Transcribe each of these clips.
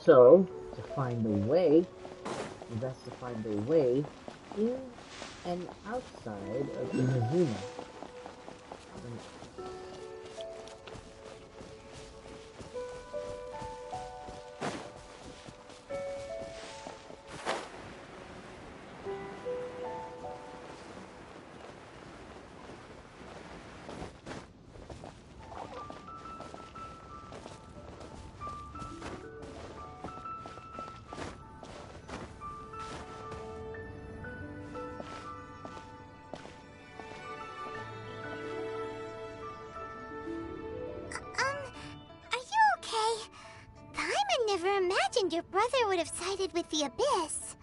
So, to find the way, best to find the way in and outside of Inazuma. Never imagined your brother would have sided with the Abyss.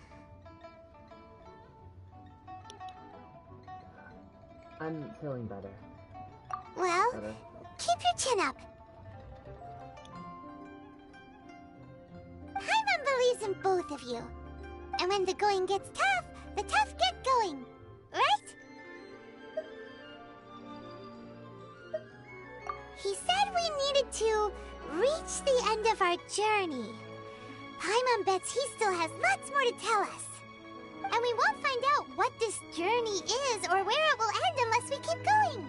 I'm feeling better. Well, keep your chin up. Paimon believes in both of you. And when the going gets tough, the tough get going. Right? He said we needed to reach the end of our journey. Paimon bets he still has lots more to tell us. And we won't find out what this journey is or where it will end unless we keep going.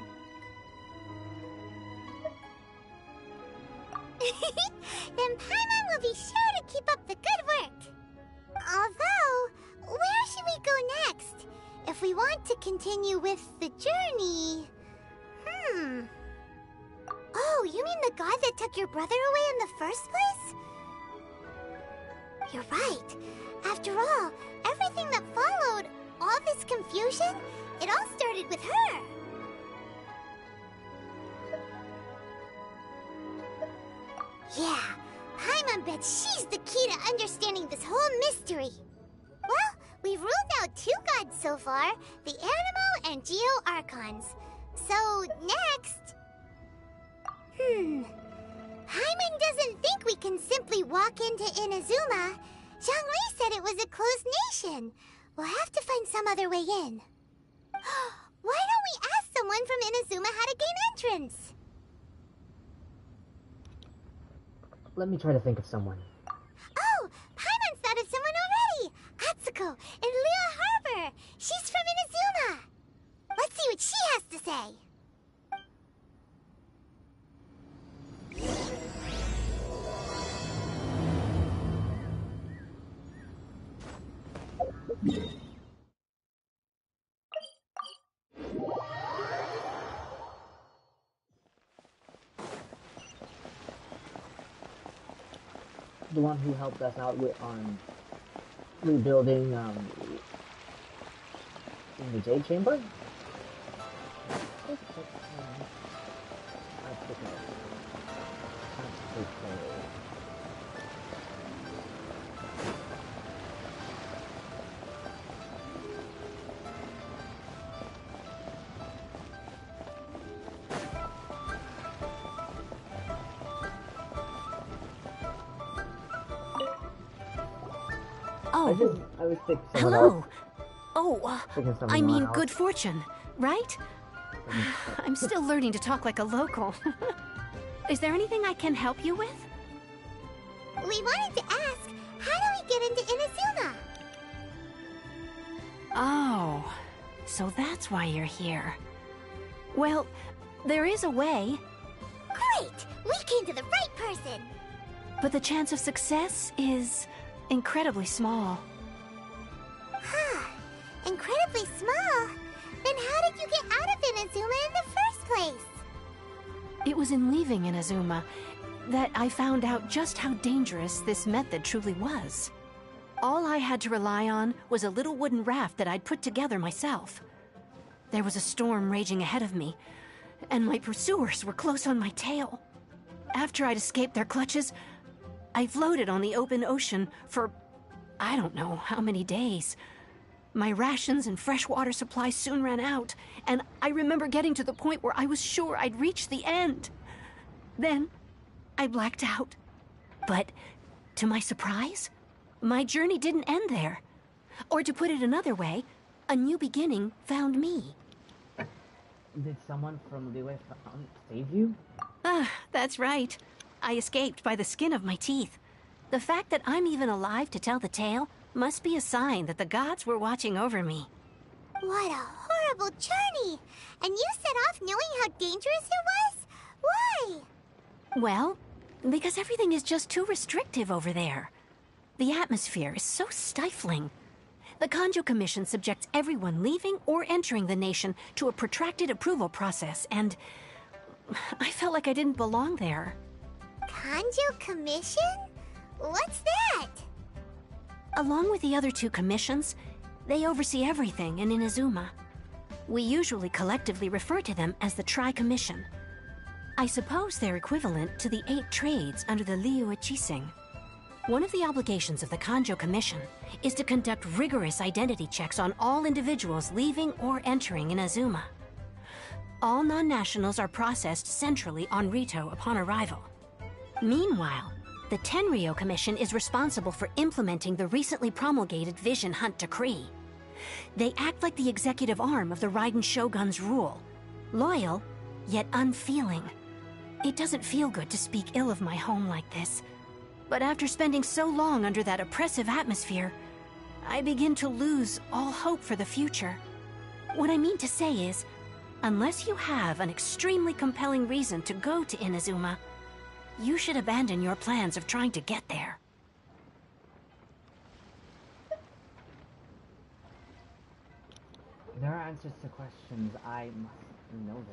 Then Paimon will be sure to keep up the good work. Although, where should we go next? If we want to continue with the journey... Oh, you mean the god that took your brother away in the first place? You're right. After all, everything that followed, all this confusion, it all started with her. Yeah, Paimon bets she's the key to understanding this whole mystery. Well, we've ruled out two gods so far, the Animo and Geo Archons. So, next... Paimon doesn't think we can simply walk into Inazuma. Zhongli said it was a closed nation. We'll have to find some other way in. Why don't we ask someone from Inazuma how to gain entrance? Let me try to think of someone. Oh, Paimon's thought of someone already! Atsuko in Liyue Harbor! She's from Inazuma! Let's see what she has to say. The one who helped us out with on rebuilding in the Jade Chamber? Oh, I was thinking hello. Oh, I mean else. good fortune, right? I'm still learning to talk like a local. Is there anything I can help you with? We wanted to ask, how do we get into Inazuma? Oh, so that's why you're here. Well, there is a way. Great! We came to the right person! But the chance of success is incredibly small. Huh. Incredibly small? Then how did you get out of Inazuma in the first place? It was in leaving Inazuma that I found out just how dangerous this method truly was. All I had to rely on was a little wooden raft that I'd put together myself. There was a storm raging ahead of me, and my pursuers were close on my tail. After I'd escaped their clutches, I floated on the open ocean for I don't know how many days. My rations and freshwater supplies soon ran out, and I remember getting to the point where I was sure I'd reached the end. Then, I blacked out. But, to my surprise, my journey didn't end there. Or to put it another way, a new beginning found me. Did someone from Liyue save you? Ah, that's right. I escaped by the skin of my teeth. The fact that I'm even alive to tell the tale must be a sign that the gods were watching over me. What a horrible journey! And you set off knowing how dangerous it was? Why? Well, because everything is just too restrictive over there. The atmosphere is so stifling. The Kanjo Commission subjects everyone leaving or entering the nation to a protracted approval process, and I felt like I didn't belong there. Kanjo Commission? What's that? Along with the other two commissions, they oversee everything in Inazuma. We usually collectively refer to them as the Tri-Commission. I suppose they're equivalent to the 8 trades under the Liyue Chising. One of the obligations of the Kanjo Commission is to conduct rigorous identity checks on all individuals leaving or entering Inazuma. All non-nationals are processed centrally on Rito upon arrival. Meanwhile, the Tenryo Commission is responsible for implementing the recently promulgated Vision Hunt Decree. They act like the executive arm of the Raiden Shogun's rule. Loyal, yet unfeeling. It doesn't feel good to speak ill of my home like this. But after spending so long under that oppressive atmosphere, I begin to lose all hope for the future. What I mean to say is, unless you have an extremely compelling reason to go to Inazuma, you should abandon your plans of trying to get there. There are answers to questions I must know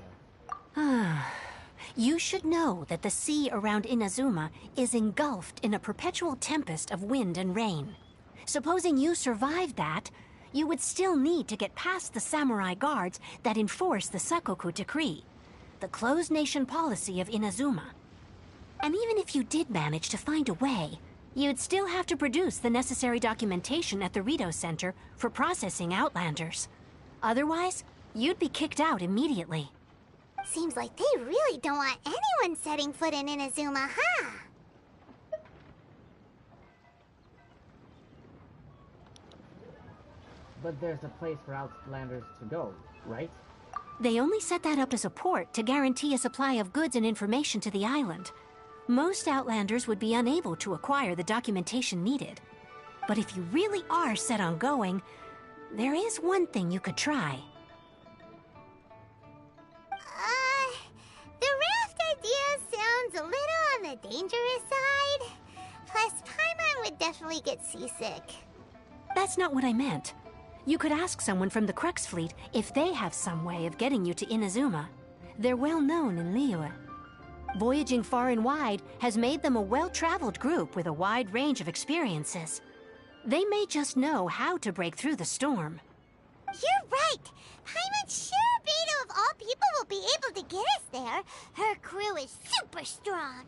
this. You should know that the sea around Inazuma is engulfed in a perpetual tempest of wind and rain. Supposing you survived that, you would still need to get past the samurai guards that enforce the Sakoku Decree, the closed nation policy of Inazuma. And even if you did manage to find a way, you'd still have to produce the necessary documentation at the Rito Center for processing Outlanders. Otherwise, you'd be kicked out immediately. Seems like they really don't want anyone setting foot in Inazuma, huh? But there's a place for Outlanders to go, right? They only set that up as a port to guarantee a supply of goods and information to the island. Most Outlanders would be unable to acquire the documentation needed. But if you really are set on going, there is one thing you could try. The raft idea sounds a little on the dangerous side. Plus, Paimon would definitely get seasick. That's not what I meant. You could ask someone from the Crux Fleet if they have some way of getting you to Inazuma. They're well known in Liyue. Voyaging far and wide has made them a well-traveled group with a wide range of experiences. They may just know how to break through the storm. You're right! Paimon's sure Beto of all people will be able to get us there. Her crew is super strong.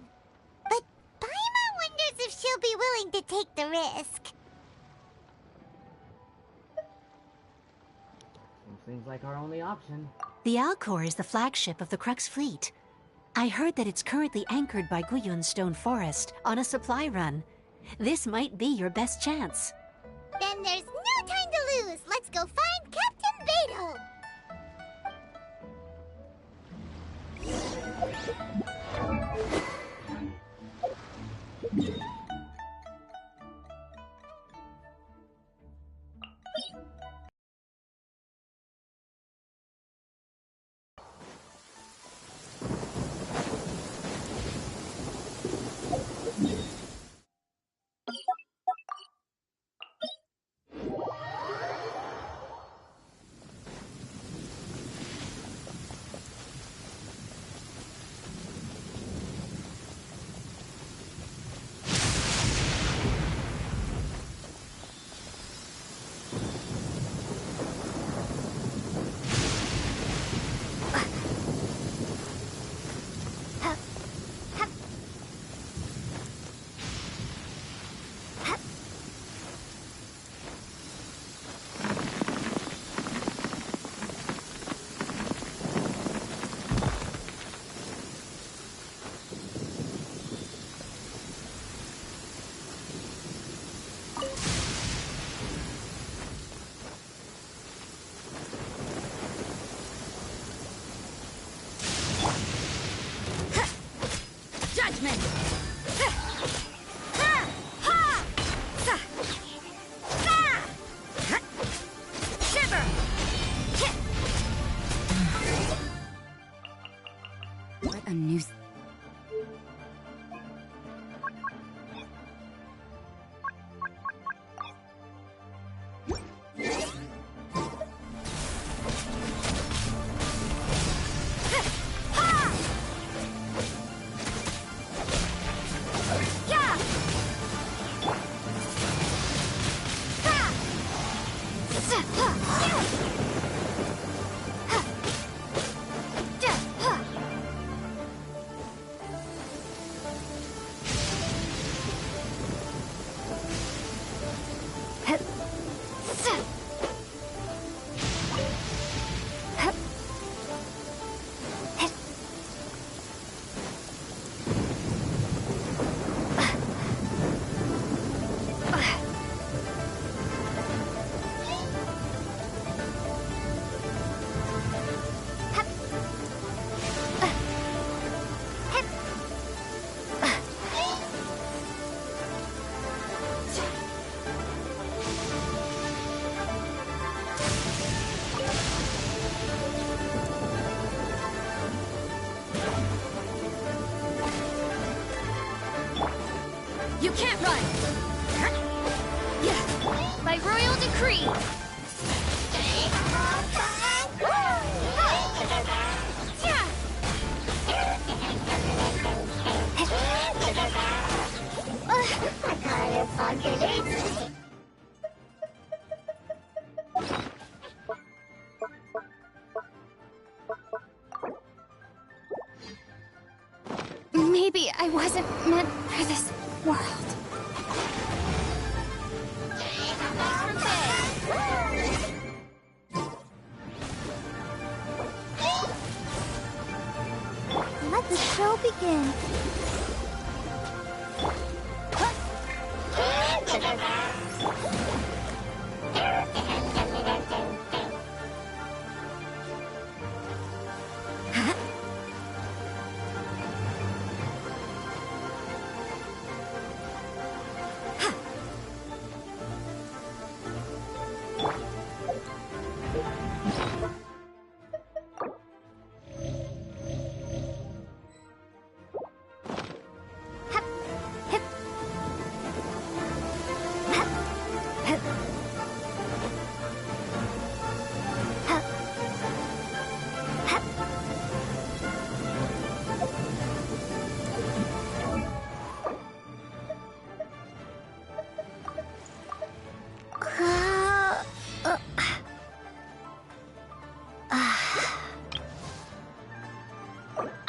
But Paimon wonders if she'll be willing to take the risk. Seems like our only option. The Alcor is the flagship of the Crux Fleet. I heard that it's currently anchored by Guyun Stone Forest on a supply run. This might be your best chance. Then there's no time to lose. Let's go find Captain Beto. You can't run! Yeah. By royal decree! Maybe I wasn't meant for this world. Let the show begin.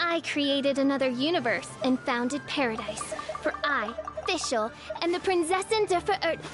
I created another universe and founded paradise. For I, Fischl, am the Prinzessin der Verirrten.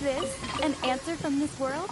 this an answer from this world?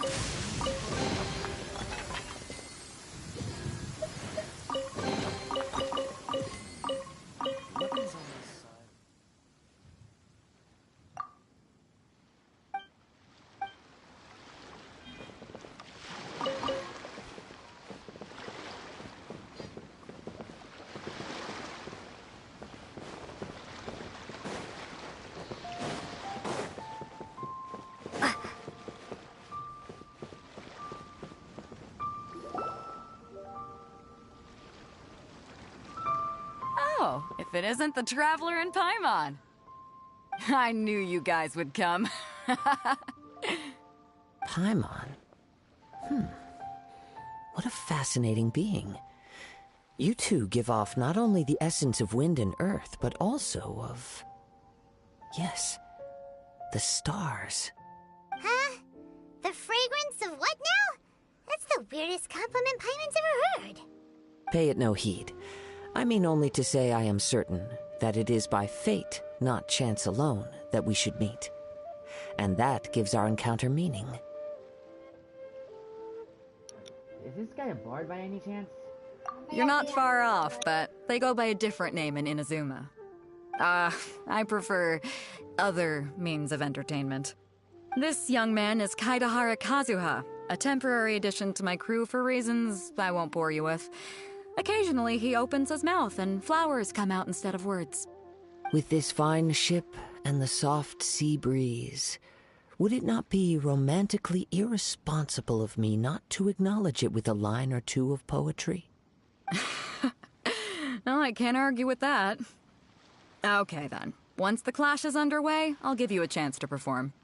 Oh, if it isn't the Traveler and Paimon. I knew you guys would come. Paimon? What a fascinating being. You two give off not only the essence of wind and earth, but also of... yes, the stars. Huh? The fragrance of what now? That's the weirdest compliment Paimon's ever heard. Pay it no heed. I mean only to say I am certain that it is by fate, not chance alone, that we should meet. And that gives our encounter meaning. Is this guy a bard by any chance? You're not far off, but they go by a different name in Inazuma. I prefer other means of entertainment. This young man is Kaidahara Kazuha, a temporary addition to my crew for reasons I won't bore you with. Occasionally, he opens his mouth and flowers come out instead of words. With this fine ship and the soft sea breeze, would it not be romantically irresponsible of me not to acknowledge it with a line or two of poetry? No, I can't argue with that. Okay, then. Once the clash is underway, I'll give you a chance to perform.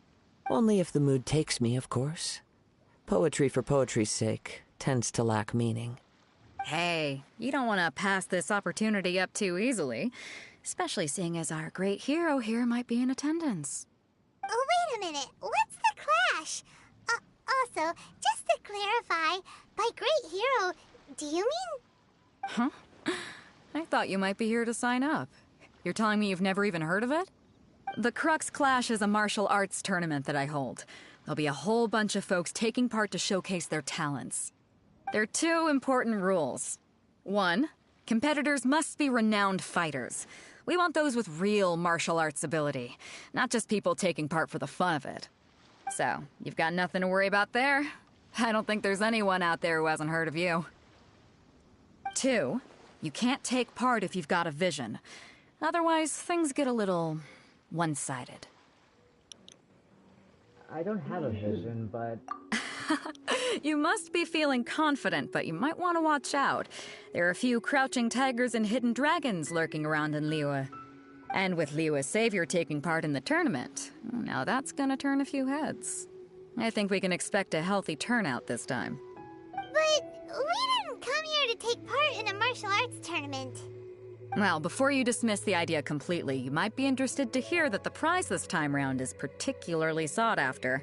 Only if the mood takes me, of course. Poetry for poetry's sake tends to lack meaning. Hey, you don't want to pass this opportunity up too easily, especially seeing as our great hero here might be in attendance. Oh, wait a minute. What's the clash? Also, just to clarify, by great hero, do you mean... Huh? I thought you might be here to sign up. You're telling me you've never even heard of it? The Crux Clash is a martial arts tournament that I hold. There'll be a whole bunch of folks taking part to showcase their talents. There are two important rules. 1, competitors must be renowned fighters. We want those with real martial arts ability, not just people taking part for the fun of it. So, you've got nothing to worry about there. I don't think there's anyone out there who hasn't heard of you. 2, you can't take part if you've got a vision. Otherwise, things get a little one-sided. I don't have a vision, but... You must be feeling confident, but you might want to watch out. There are a few crouching tigers and hidden dragons lurking around in Liyue. And with Liyue's savior taking part in the tournament, now that's gonna turn a few heads. I think we can expect a healthy turnout this time. But we didn't come here to take part in a martial arts tournament. Well, before you dismiss the idea completely, you might be interested to hear that the prize this time round is particularly sought after.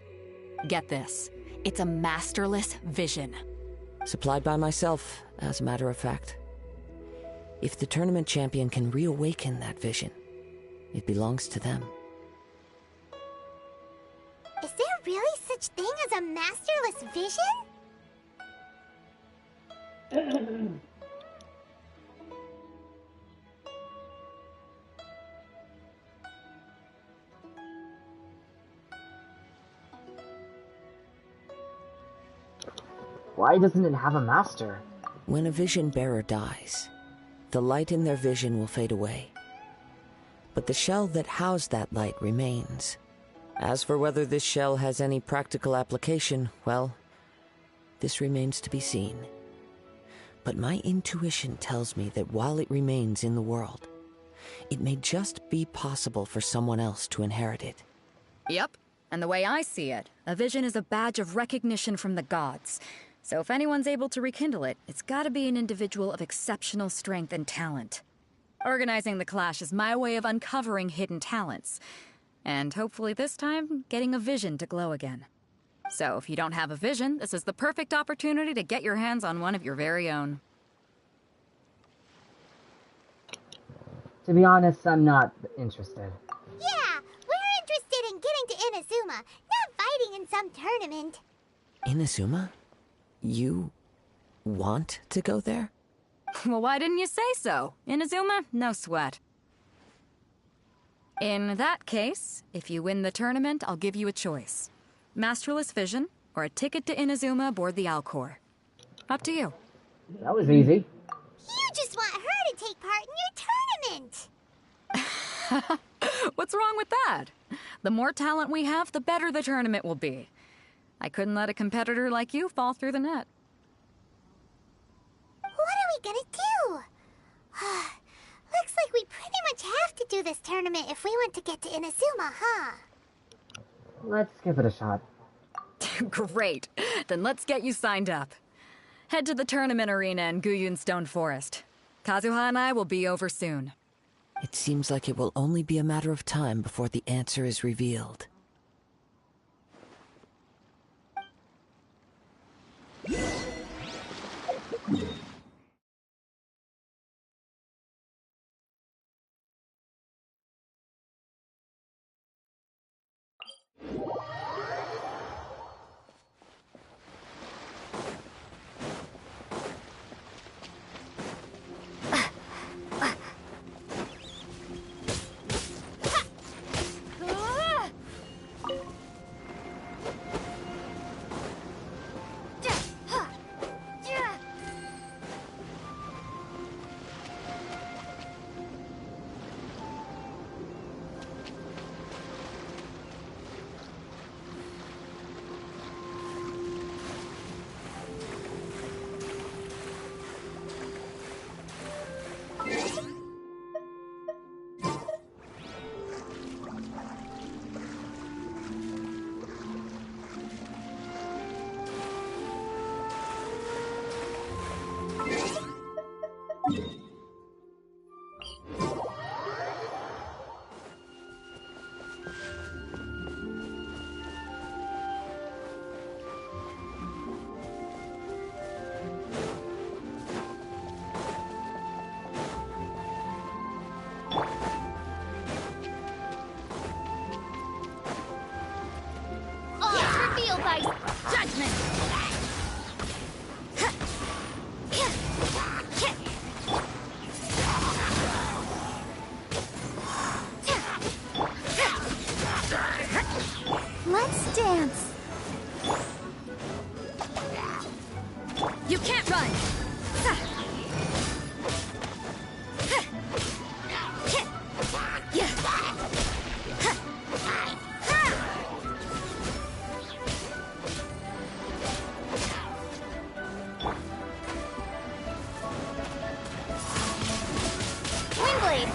Get this. It's a masterless vision. Supplied by myself, as a matter of fact. If the tournament champion can reawaken that vision, it belongs to them. Is there really such thing as a masterless vision? Why doesn't it have a master? When a vision bearer dies, the light in their vision will fade away. But the shell that housed that light remains. As for whether this shell has any practical application, well, this remains to be seen. But my intuition tells me that while it remains in the world, it may just be possible for someone else to inherit it. Yep, and the way I see it, a vision is a badge of recognition from the gods. So if anyone's able to rekindle it, it's gotta be an individual of exceptional strength and talent. Organizing the clash is my way of uncovering hidden talents. And hopefully this time, getting a vision to glow again. So if you don't have a vision, this is the perfect opportunity to get your hands on one of your very own. To be honest, I'm not interested. Yeah, we're interested in getting to Inazuma, not fighting in some tournament. Inazuma? You want to go there? Well, why didn't you say so? Inazuma, no sweat. In that case, if you win the tournament, I'll give you a choice. Masterless Vision, or a ticket to Inazuma aboard the Alcor. Up to you. That was easy. You just want her to take part in your tournament. What's wrong with that? The more talent we have, the better the tournament will be. I couldn't let a competitor like you fall through the net. What are we gonna do? Looks like we pretty much have to do this tournament if we want to get to Inazuma, huh? Let's give it a shot. Great. Then let's get you signed up. Head to the tournament arena in Guyun Stone Forest. Kazuha and I will be over soon. It seems like it will only be a matter of time before the answer is revealed. Reveal by judgment! Let's dance. You can't run! Windblade!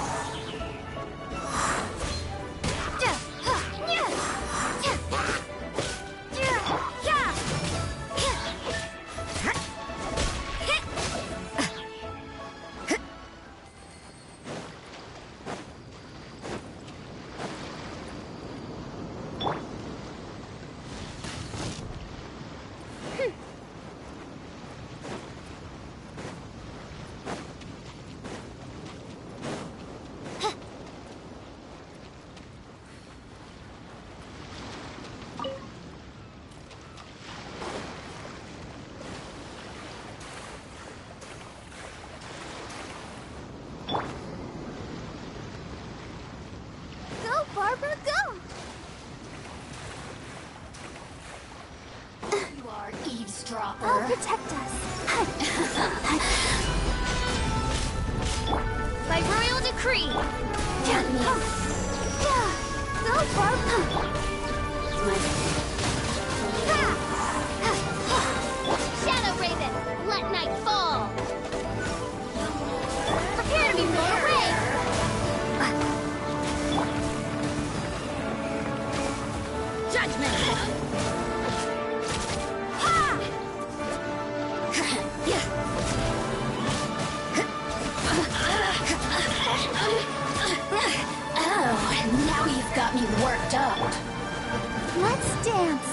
Go, Barbara, go! You are eavesdropper. I'll protect us. By royal decree! Get me! Go, Barbara! Shadow Raven, let night fall! Prepare to be blown away! Judgment! Oh, now you've got me worked up. Let's dance.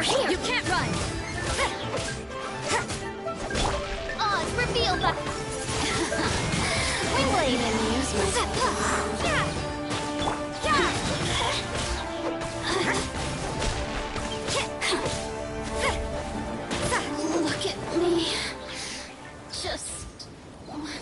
You can't run! Oh, it's revealed that... Wingblade amusement. Look at me. Just once.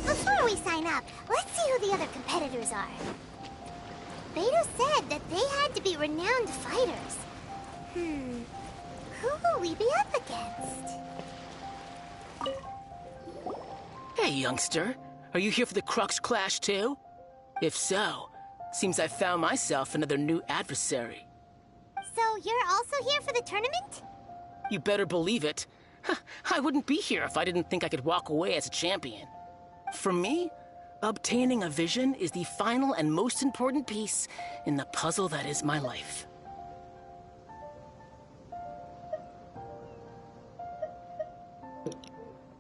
Before we sign up, let's see who the other competitors are. Beto said that they had to be renowned fighters. Who will we be up against? Hey, youngster. Are you here for the Crux Clash too? If so, seems I found myself another new adversary. So you're also here for the tournament? You better believe it. I wouldn't be here if I didn't think I could walk away as a champion. For me, obtaining a vision is the final and most important piece in the puzzle that is my life.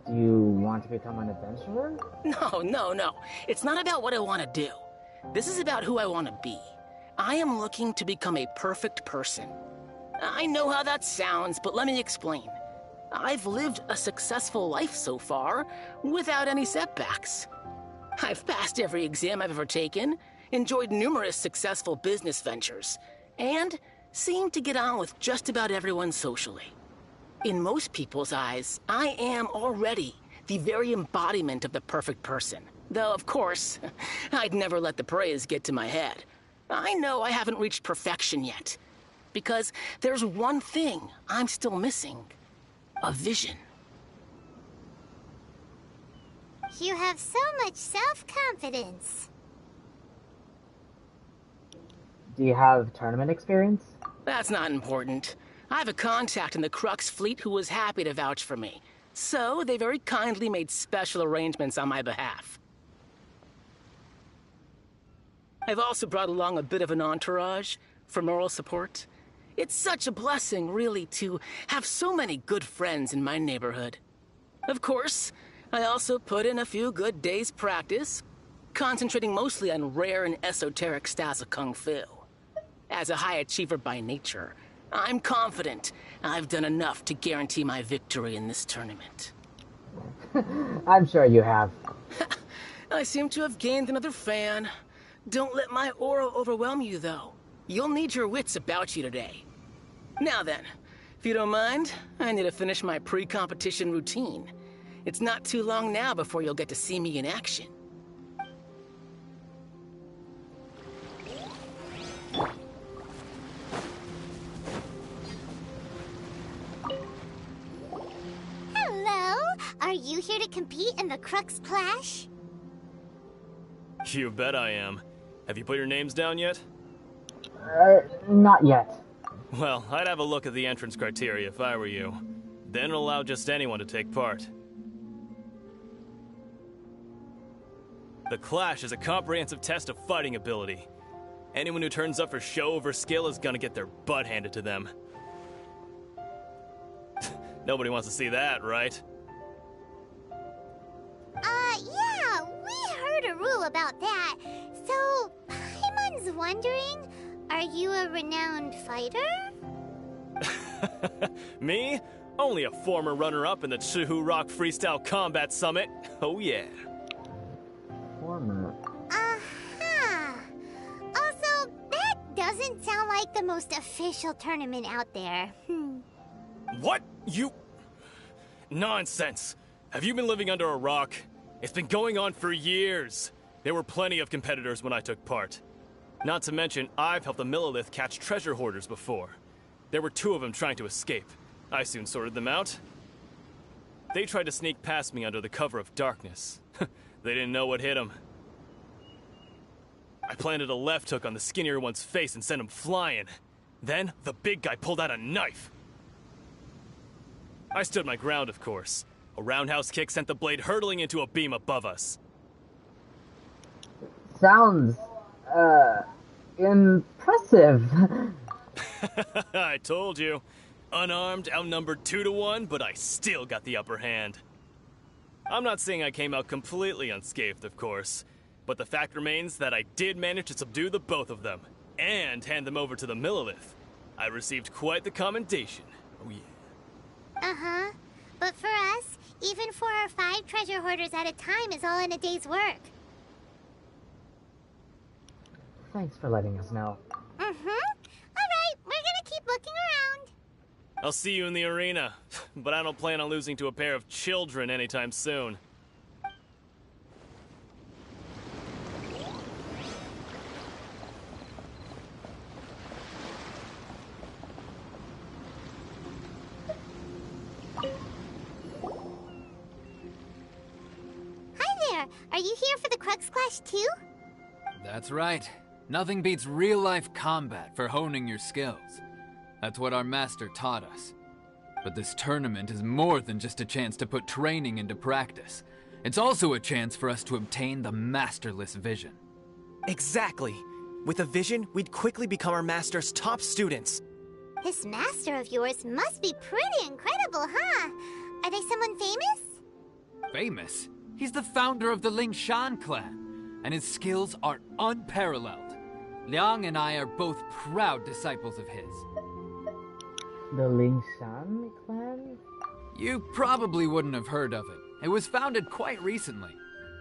Do you want to become an adventurer? No. It's not about what I want to do. This is about who I want to be. I am looking to become a perfect person. I know how that sounds, but let me explain. I've lived a successful life so far, without any setbacks. I've passed every exam I've ever taken, enjoyed numerous successful business ventures, and seemed to get on with just about everyone socially. In most people's eyes, I am already the very embodiment of the perfect person. Though, of course, I'd never let the praise get to my head. I know I haven't reached perfection yet, because there's one thing I'm still missing. A vision. You have so much self-confidence. Do you have tournament experience? That's not important. I have a contact in the Crux fleet who was happy to vouch for me. So they very kindly made special arrangements on my behalf. I've also brought along a bit of an entourage for moral support. It's such a blessing, really, to have so many good friends in my neighborhood. Of course, I also put in a few good days' practice, concentrating mostly on rare and esoteric styles of Kung Fu. As a high achiever by nature, I'm confident I've done enough to guarantee my victory in this tournament. I'm sure you have. I seem to have gained another fan. Don't let my aura overwhelm you, though. You'll need your wits about you today. Now then, if you don't mind, I need to finish my pre-competition routine. It's not too long now before you'll get to see me in action. Hello? Are you here to compete in the Crux Clash? You bet I am. Have you put your names down yet? Not yet. Well, I'd have a look at the entrance criteria if I were you. Then it'll allow just anyone to take part. The Clash is a comprehensive test of fighting ability. Anyone who turns up for show over skill is gonna get their butt handed to them. Nobody wants to see that, right? Yeah, we heard a rule about that. So, Paimon's wondering, are you a renowned fighter? Me? Only a former runner-up in the Chihu Rock Freestyle Combat Summit. Oh yeah. Former. Uh-huh. Also, that doesn't sound like the most official tournament out there. What? You... Nonsense. Have you been living under a rock? It's been going on for years. There were plenty of competitors when I took part. Not to mention, I've helped the Millilith catch treasure hoarders before. There were 2 of them trying to escape. I soon sorted them out. They tried to sneak past me under the cover of darkness. They didn't know what hit them. I planted a left hook on the skinnier one's face and sent him flying. Then, the big guy pulled out a knife. I stood my ground, of course. A roundhouse kick sent the blade hurtling into a beam above us. Sounds, impressive. I told you. Unarmed, outnumbered 2 to 1, but I still got the upper hand. I'm not saying I came out completely unscathed, of course, but the fact remains that I did manage to subdue the both of them, and hand them over to the Millilith. I received quite the commendation. Oh yeah. Uh-huh. But for us, even 4 or 5 treasure hoarders at a time is all in a day's work. Thanks for letting us know. Mm-hmm. Alright, we're gonna keep looking around. I'll see you in the arena, but I don't plan on losing to a pair of children anytime soon. Hi there! Are you here for the Crux Clash too? That's right. Nothing beats real-life combat for honing your skills. That's what our master taught us. But this tournament is more than just a chance to put training into practice. It's also a chance for us to obtain the masterless vision. Exactly. With a vision, we'd quickly become our master's top students. This master of yours must be pretty incredible, huh? Are they someone famous? Famous? He's the founder of the Ling Shan clan, and his skills are unparalleled. Liang and I are both proud disciples of his. The Lingshan clan? You probably wouldn't have heard of it. It was founded quite recently.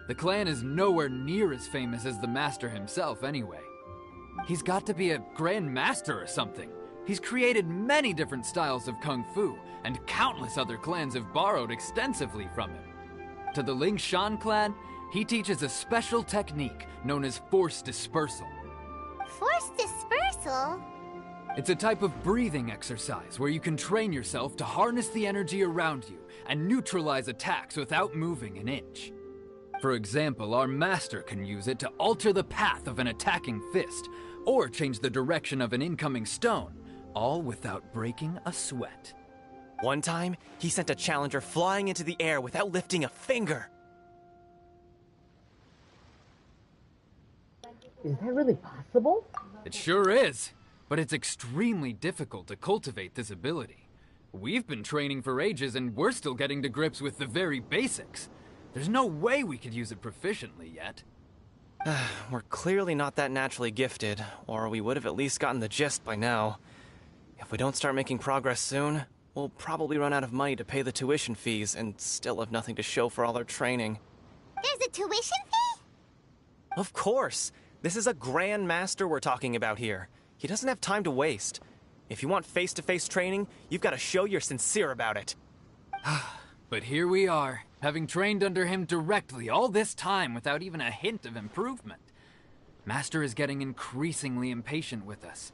The clan is nowhere near as famous as the master himself anyway. He's got to be a grand master or something. He's created many different styles of kung fu, and countless other clans have borrowed extensively from him. To the Ling Shan clan, he teaches a special technique known as force dispersal. Force dispersal? It's a type of breathing exercise where you can train yourself to harness the energy around you and neutralize attacks without moving an inch. For example, our master can use it to alter the path of an attacking fist, or change the direction of an incoming stone, all without breaking a sweat. One time, he sent a challenger flying into the air without lifting a finger. Is that really possible? It sure is, but it's extremely difficult to cultivate this ability. We've been training for ages and we're still getting to grips with the very basics. There's no way we could use it proficiently yet. We're clearly not that naturally gifted, or we would have at least gotten the gist by now. If we don't start making progress soon, we'll probably run out of money to pay the tuition fees and still have nothing to show for all our training. There's a tuition fee? Of course! This is a grand master we're talking about here. He doesn't have time to waste. If you want face-to-face training, you've got to show you're sincere about it. But here we are, having trained under him directly all this time without even a hint of improvement. Master is getting increasingly impatient with us.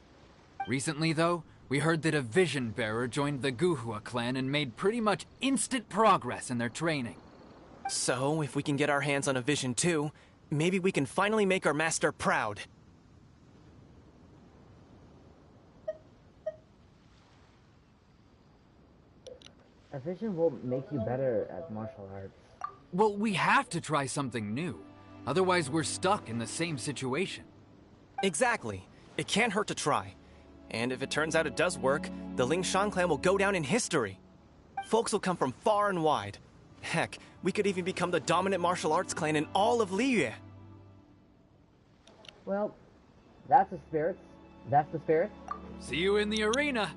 Recently, though, we heard that a vision bearer joined the Guhua clan and made pretty much instant progress in their training. So, if we can get our hands on a vision too, maybe we can finally make our master proud. A vision will make you better at martial arts. Well, we have to try something new. Otherwise, we're stuck in the same situation. Exactly. It can't hurt to try. And if it turns out it does work, the Ling Shan clan will go down in history. Folks will come from far and wide. Heck, we could even become the dominant martial arts clan in all of Liyue. Well, that's the spirit. That's the spirit. See you in the arena.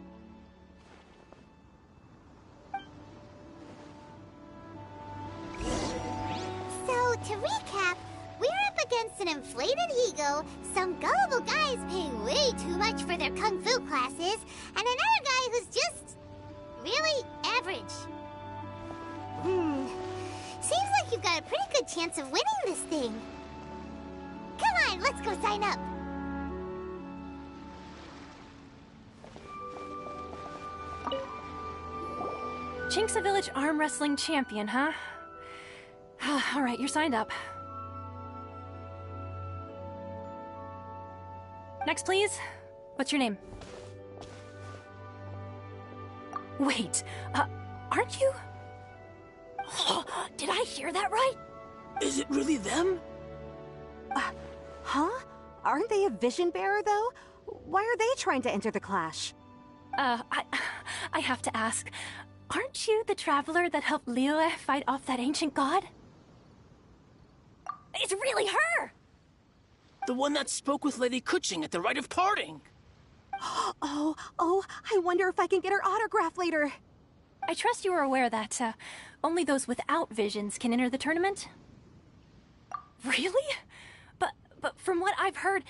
So, to recap, we're up against an inflated ego, some gullible guys paying way too much for their kung fu classes, and another guy who's just really average. like you've got a pretty good chance of winning this thing. Come on, let's go sign up. Jinxa Village Arm Wrestling Champion, huh? Alright, you're signed up. Next, please. What's your name? Wait, aren't you? Did I hear that right? Is it really them? Huh? Aren't they a vision bearer, though? Why are they trying to enter the clash? I have to ask, aren't you the traveler that helped Liyue fight off that ancient god? It's really her! The one that spoke with Lady Kuching at the rite of parting. Oh, I wonder if I can get her autograph later. I trust you are aware that, only those without visions can enter the tournament? Really? But from what I've heard,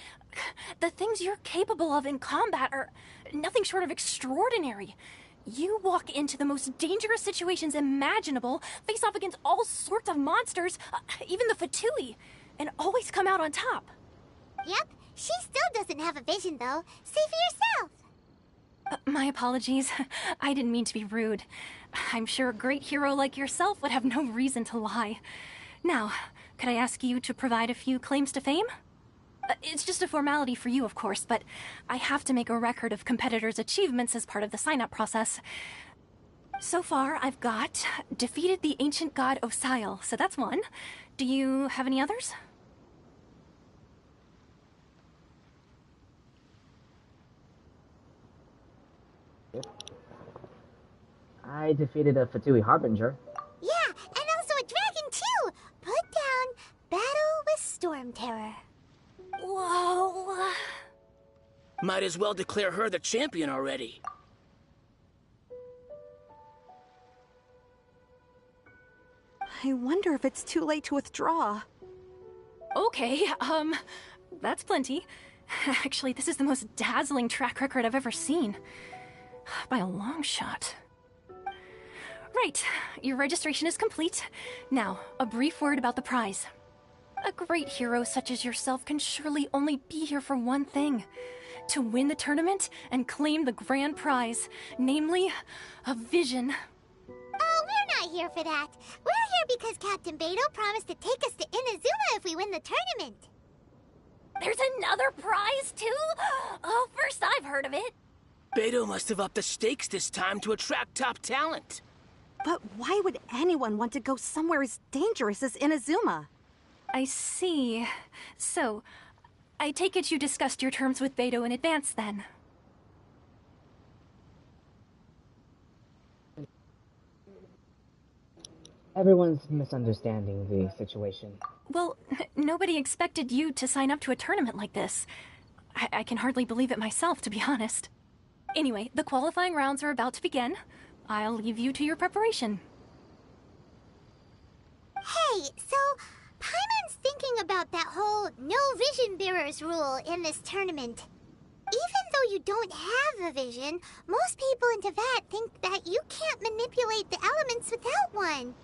the things you're capable of in combat are nothing short of extraordinary. You walk into the most dangerous situations imaginable, face off against all sorts of monsters, even the Fatui, and always come out on top. Yep, she still doesn't have a vision, though. Say for yourself. My apologies. I didn't mean to be rude. I'm sure a great hero like yourself would have no reason to lie. Now, could I ask you to provide a few claims to fame? It's just a formality for you, of course, but I have to make a record of competitors' achievements as part of the sign-up process. So far, I've got defeated the ancient god Osial, so that's one. Do you have any others? I defeated a Fatui Harbinger. Yeah, and also a dragon, too! Put down Battle with Storm Terror. Whoa. Might as well declare her the champion already. I wonder if it's too late to withdraw. Okay, that's plenty. Actually, this is the most dazzling track record I've ever seen. By a long shot. Right, your registration is complete. Now, a brief word about the prize. A great hero such as yourself can surely only be here for one thing. To win the tournament and claim the grand prize, namely, a vision. Oh, we're not here for that. We're here because Captain Beidou promised to take us to Inazuma if we win the tournament. There's another prize, too? Oh, first I've heard of it. Beidou must have upped the stakes this time to attract top talent. But why would anyone want to go somewhere as dangerous as Inazuma? I see. So, I take it you discussed your terms with Beidou in advance, then? Everyone's misunderstanding the situation. Well, nobody expected you to sign up to a tournament like this. I can hardly believe it myself, to be honest. Anyway, the qualifying rounds are about to begin. I'll leave you to your preparation. Hey, so Paimon's thinking about that whole no vision bearers rule in this tournament. Even though you don't have a vision, most people in Teyvat think that you can't manipulate the elements without one.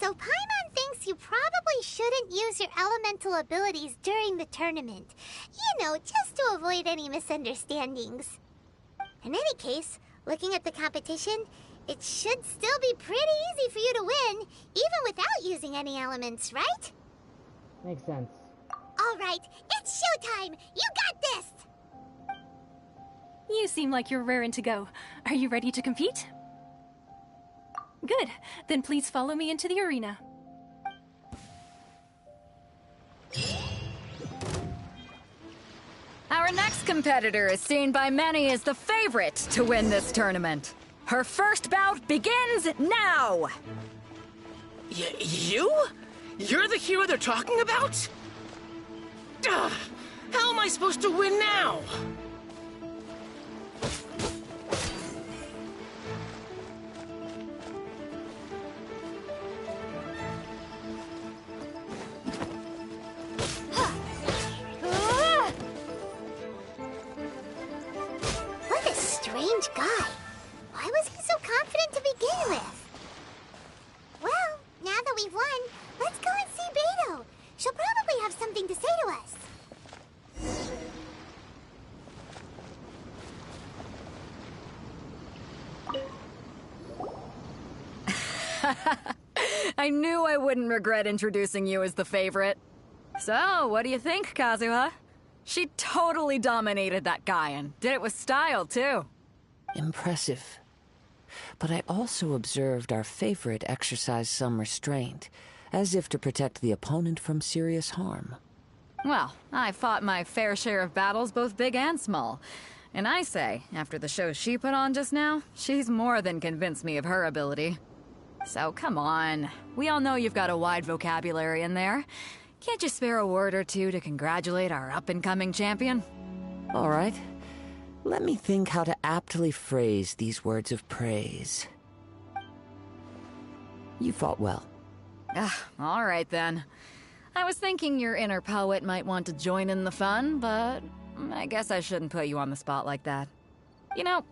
So Paimon thinks you probably shouldn't use your elemental abilities during the tournament. You know, just to avoid any misunderstandings. In any case, looking at the competition, it should still be pretty easy for you to win, even without using any elements, right? Makes sense. All right, it's showtime! You got this! You seem like you're raring to go. Are you ready to compete? Good. Then please follow me into the arena. Our next competitor is seen by many as the favorite to win this tournament. Her first bout begins now! You? You're the hero they're talking about? Ugh, how am I supposed to win now? What a strange guy. Why was he so confident to begin with? Well, now I knew I wouldn't regret introducing you as the favorite. So, what do you think, Kazuha? She totally dominated that guy and did it with style, too. Impressive. But I also observed our favorite exercise some restraint, as if to protect the opponent from serious harm. Well, I fought my fair share of battles, both big and small. And I say, after the show she put on just now, she's more than convinced me of her ability. So come on. We all know you've got a wide vocabulary in there. Can't you spare a word or two to congratulate our up-and-coming champion? All right. Let me think how to aptly phrase these words of praise. You fought well. All right then. I was thinking your inner poet might want to join in the fun, but I guess I shouldn't put you on the spot like that. You know,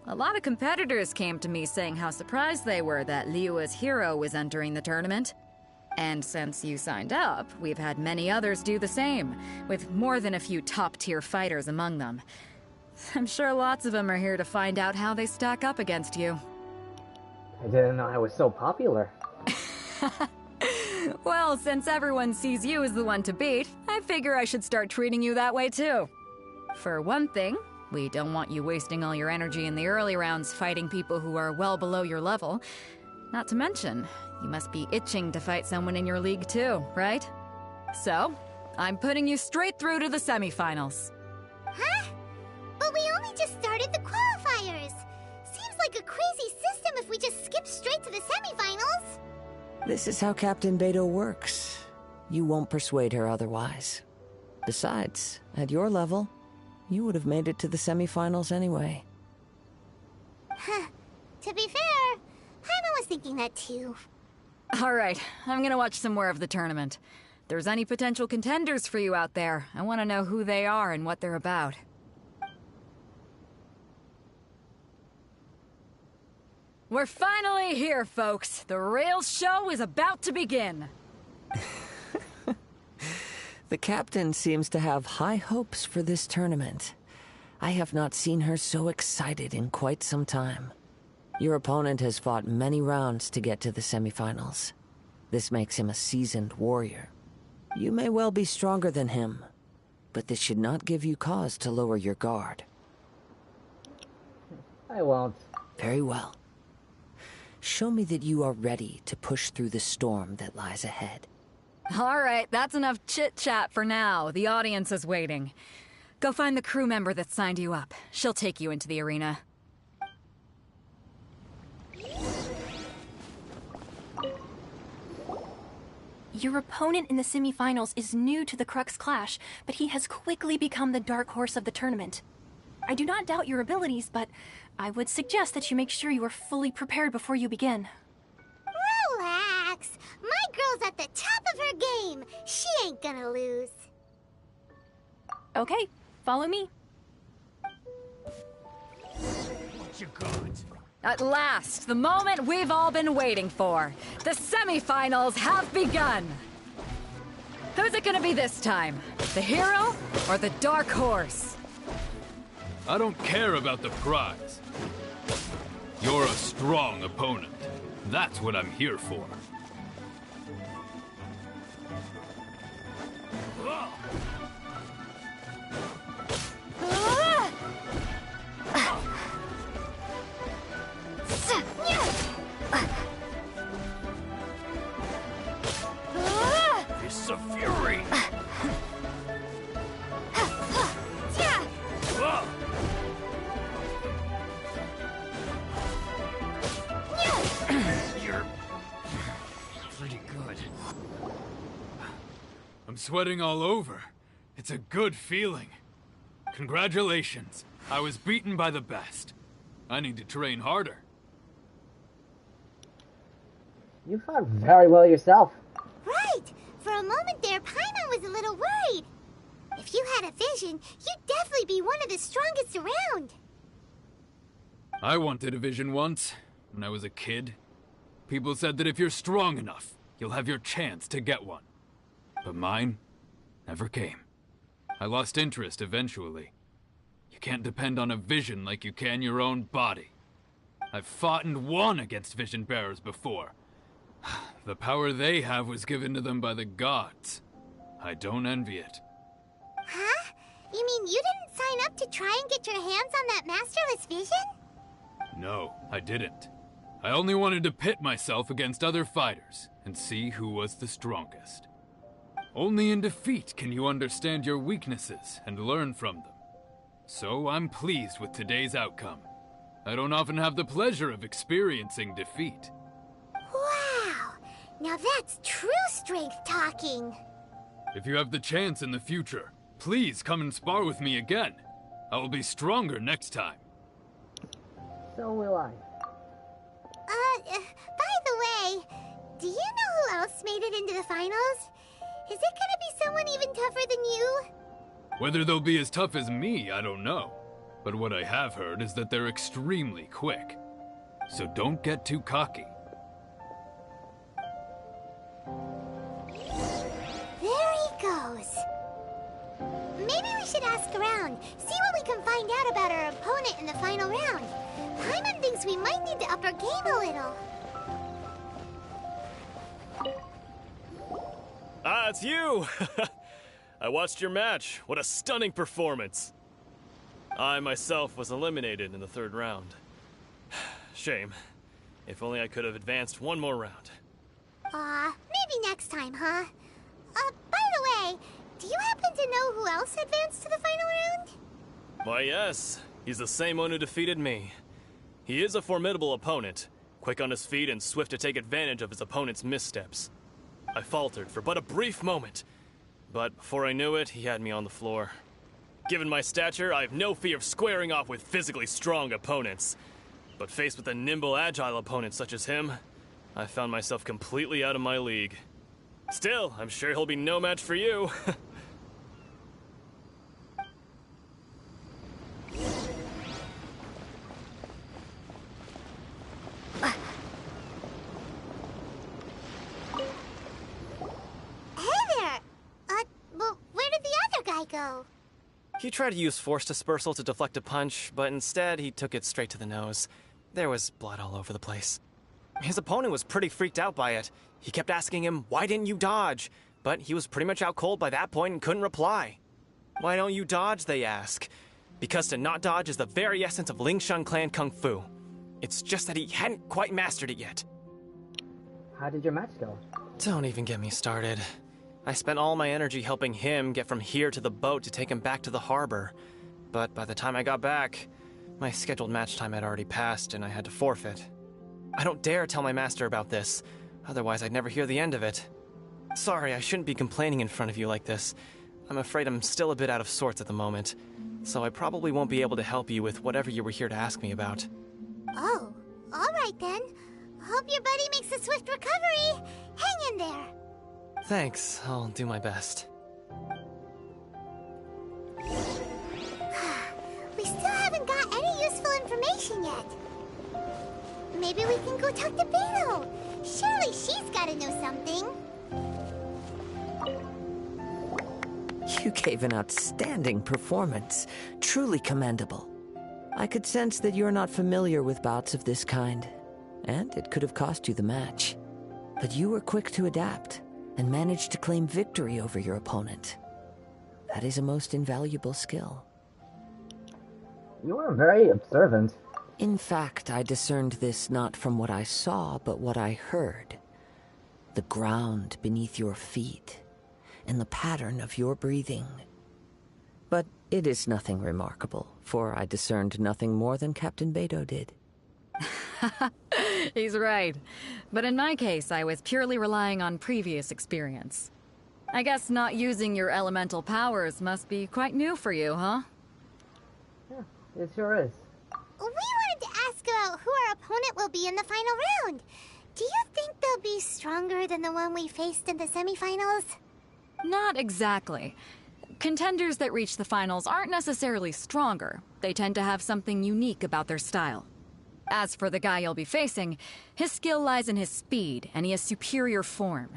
a lot of competitors came to me saying how surprised they were that Liyue's hero was entering the tournament. And since you signed up, we've had many others do the same, with more than a few top-tier fighters among them. I'm sure lots of them are here to find out how they stack up against you. I didn't know I was so popular. Well, since everyone sees you as the one to beat, I figure I should start treating you that way too. For one thing, we don't want you wasting all your energy in the early rounds fighting people who are well below your level. Not to mention, you must be itching to fight someone in your league too, right? So, I'm putting you straight through to the semifinals. Huh? But we only just started the qualifiers. Seems like a crazy system if we just skip straight to the semifinals. This is how Captain Beto works. You won't persuade her otherwise. Besides, at your level, you would have made it to the semifinals anyway. Huh. To be fair, Paimon was thinking that too. Alright, I'm gonna watch some more of the tournament. If there's any potential contenders for you out there, I want to know who they are and what they're about. We're finally here, folks. The real show is about to begin. The captain seems to have high hopes for this tournament. I have not seen her so excited in quite some time. Your opponent has fought many rounds to get to the semifinals. This makes him a seasoned warrior. You may well be stronger than him, but this should not give you cause to lower your guard. I won't. Very well. Show me that you are ready to push through the storm that lies ahead. Alright, that's enough chit-chat for now. The audience is waiting. Go find the crew member that signed you up. She'll take you into the arena. Your opponent in the semifinals is new to the Crux Clash, but he has quickly become the dark horse of the tournament. I do not doubt your abilities, but I would suggest that you make sure you are fully prepared before you begin. Relax. My girl's at the top of her game. She ain't gonna lose. Okay, follow me. What you got? At last, the moment we've all been waiting for. The semifinals have begun. Who's it gonna be this time? The hero or the dark horse? I don't care about the prize. You're a strong opponent. That's what I'm here for. Fists of fury! You're pretty good. I'm sweating all over. It's a good feeling. Congratulations. I was beaten by the best. I need to train harder. You fought very well yourself. Right. For a moment there, Paimon was a little worried. If you had a vision, you'd definitely be one of the strongest around. I wanted a vision once, when I was a kid. People said that if you're strong enough, you'll have your chance to get one. But mine never came. I lost interest eventually. You can't depend on a vision like you can your own body. I've fought and won against vision bearers before, The power they have was given to them by the gods. I don't envy it. Huh? You mean you didn't sign up to try and get your hands on that masterless vision? No, I didn't. I only wanted to pit myself against other fighters and see who was the strongest. Only in defeat can you understand your weaknesses and learn from them. So I'm pleased with today's outcome. I don't often have the pleasure of experiencing defeat. Wow! Now that's true strength talking. If you have the chance in the future, please come and spar with me again. I will be stronger next time. So will I. By the way, do you know who else made it into the finals? Is it gonna be someone even tougher than you? Whether they'll be as tough as me, I don't know. But what I have heard is that they're extremely quick. So don't get too cocky. There he goes. Maybe we should ask around, see what we can find out about our opponent in the final round. Paimon thinks we might need to up our game a little. Ah, it's you! I watched your match. What a stunning performance. I myself was eliminated in the third round. Shame. If only I could have advanced one more round. Maybe next time, huh? By the way, do you happen to know who else advanced to the final round? Why, yes. He's the same one who defeated me. He is a formidable opponent, quick on his feet and swift to take advantage of his opponent's missteps. I faltered for but a brief moment, but before I knew it, he had me on the floor. Given my stature, I have no fear of squaring off with physically strong opponents. But faced with a nimble, agile opponent such as him, I found myself completely out of my league. Still, I'm sure he'll be no match for you. Well, where did the other guy go? He tried to use force dispersal to deflect a punch, but instead he took it straight to the nose. There was blood all over the place. His opponent was pretty freaked out by it. He kept asking him, "Why didn't you dodge?" But he was pretty much out cold by that point and couldn't reply. "Why don't you dodge?" they ask. Because to not dodge is the very essence of Lingshan clan kung fu. It's just that he hadn't quite mastered it yet. How did your match go? Don't even get me started. I spent all my energy helping him get from here to the boat to take him back to the harbor. But by the time I got back, my scheduled match time had already passed and I had to forfeit. I don't dare tell my master about this, otherwise I'd never hear the end of it. Sorry, I shouldn't be complaining in front of you like this. I'm afraid I'm still a bit out of sorts at the moment, so I probably won't be able to help you with whatever you were here to ask me about. Oh, alright then. Hope your buddy makes a swift recovery. Hang in there. Thanks, I'll do my best. We still haven't got any useful information yet. Maybe we can go talk to Beto. Surely she's gotta know something. You gave an outstanding performance. Truly commendable. I could sense that you're not familiar with bouts of this kind, and it could have cost you the match. But you were quick to adapt, and managed to claim victory over your opponent. That is a most invaluable skill. You were very observant. In fact, I discerned this not from what I saw, but what I heard. The ground beneath your feet, and the pattern of your breathing. But it is nothing remarkable, for I discerned nothing more than Captain Beto did. He's right. But in my case, I was purely relying on previous experience. I guess not using your elemental powers must be quite new for you, huh? Yeah, it sure is. We wanted to ask about who our opponent will be in the final round. Do you think they'll be stronger than the one we faced in the semifinals? Not exactly. Contenders that reach the finals aren't necessarily stronger. They tend to have something unique about their style. As for the guy you'll be facing, his skill lies in his speed, and he has superior form.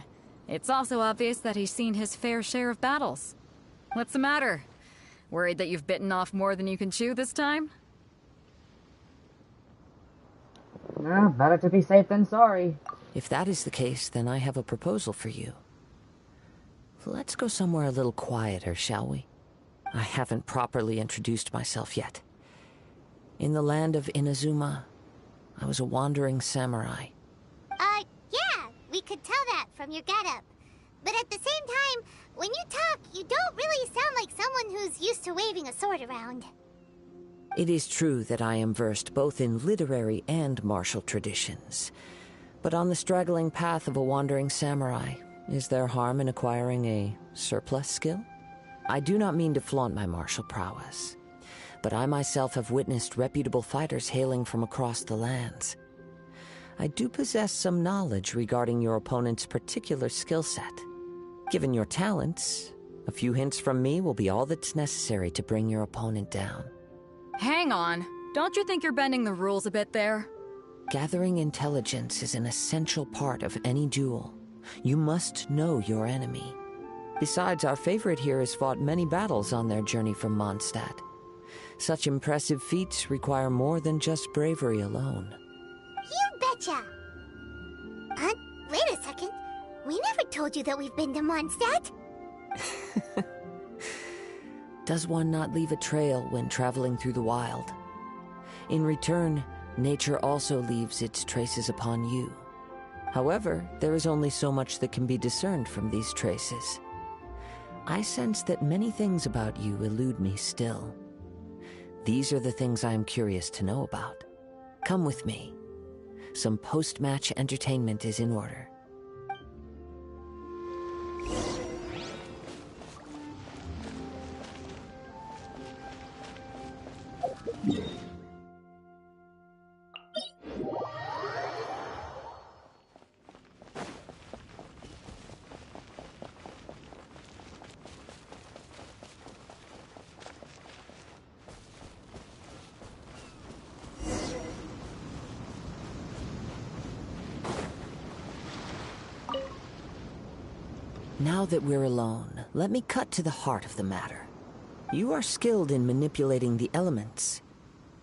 It's also obvious that he's seen his fair share of battles. What's the matter? Worried that you've bitten off more than you can chew this time? Better to be safe than sorry. If that is the case, then I have a proposal for you. Let's go somewhere a little quieter, shall we? I haven't properly introduced myself yet. In the land of Inazuma, I was a wandering samurai. Yeah, we could tell that from your getup. But at the same time, when you talk, you don't really sound like someone who's used to waving a sword around. It is true that I am versed both in literary and martial traditions. But on the straggling path of a wandering samurai, is there harm in acquiring a surplus skill? I do not mean to flaunt my martial prowess, but I myself have witnessed reputable fighters hailing from across the lands. I do possess some knowledge regarding your opponent's particular skill set. Given your talents, a few hints from me will be all that's necessary to bring your opponent down. Hang on. Don't you think you're bending the rules a bit there? Gathering intelligence is an essential part of any duel. You must know your enemy. Besides, our favorite here has fought many battles on their journey from Mondstadt. Such impressive feats require more than just bravery alone. You betcha! Wait a second. We never told you that we've been to Mondstadt. Does one not leave a trail when traveling through the wild? In return, nature also leaves its traces upon you. However, there is only so much that can be discerned from these traces. I sense that many things about you elude me still. These are the things I am curious to know about. Come with me. Some post-match entertainment is in order. Now that we're alone, let me cut to the heart of the matter. You are skilled in manipulating the elements,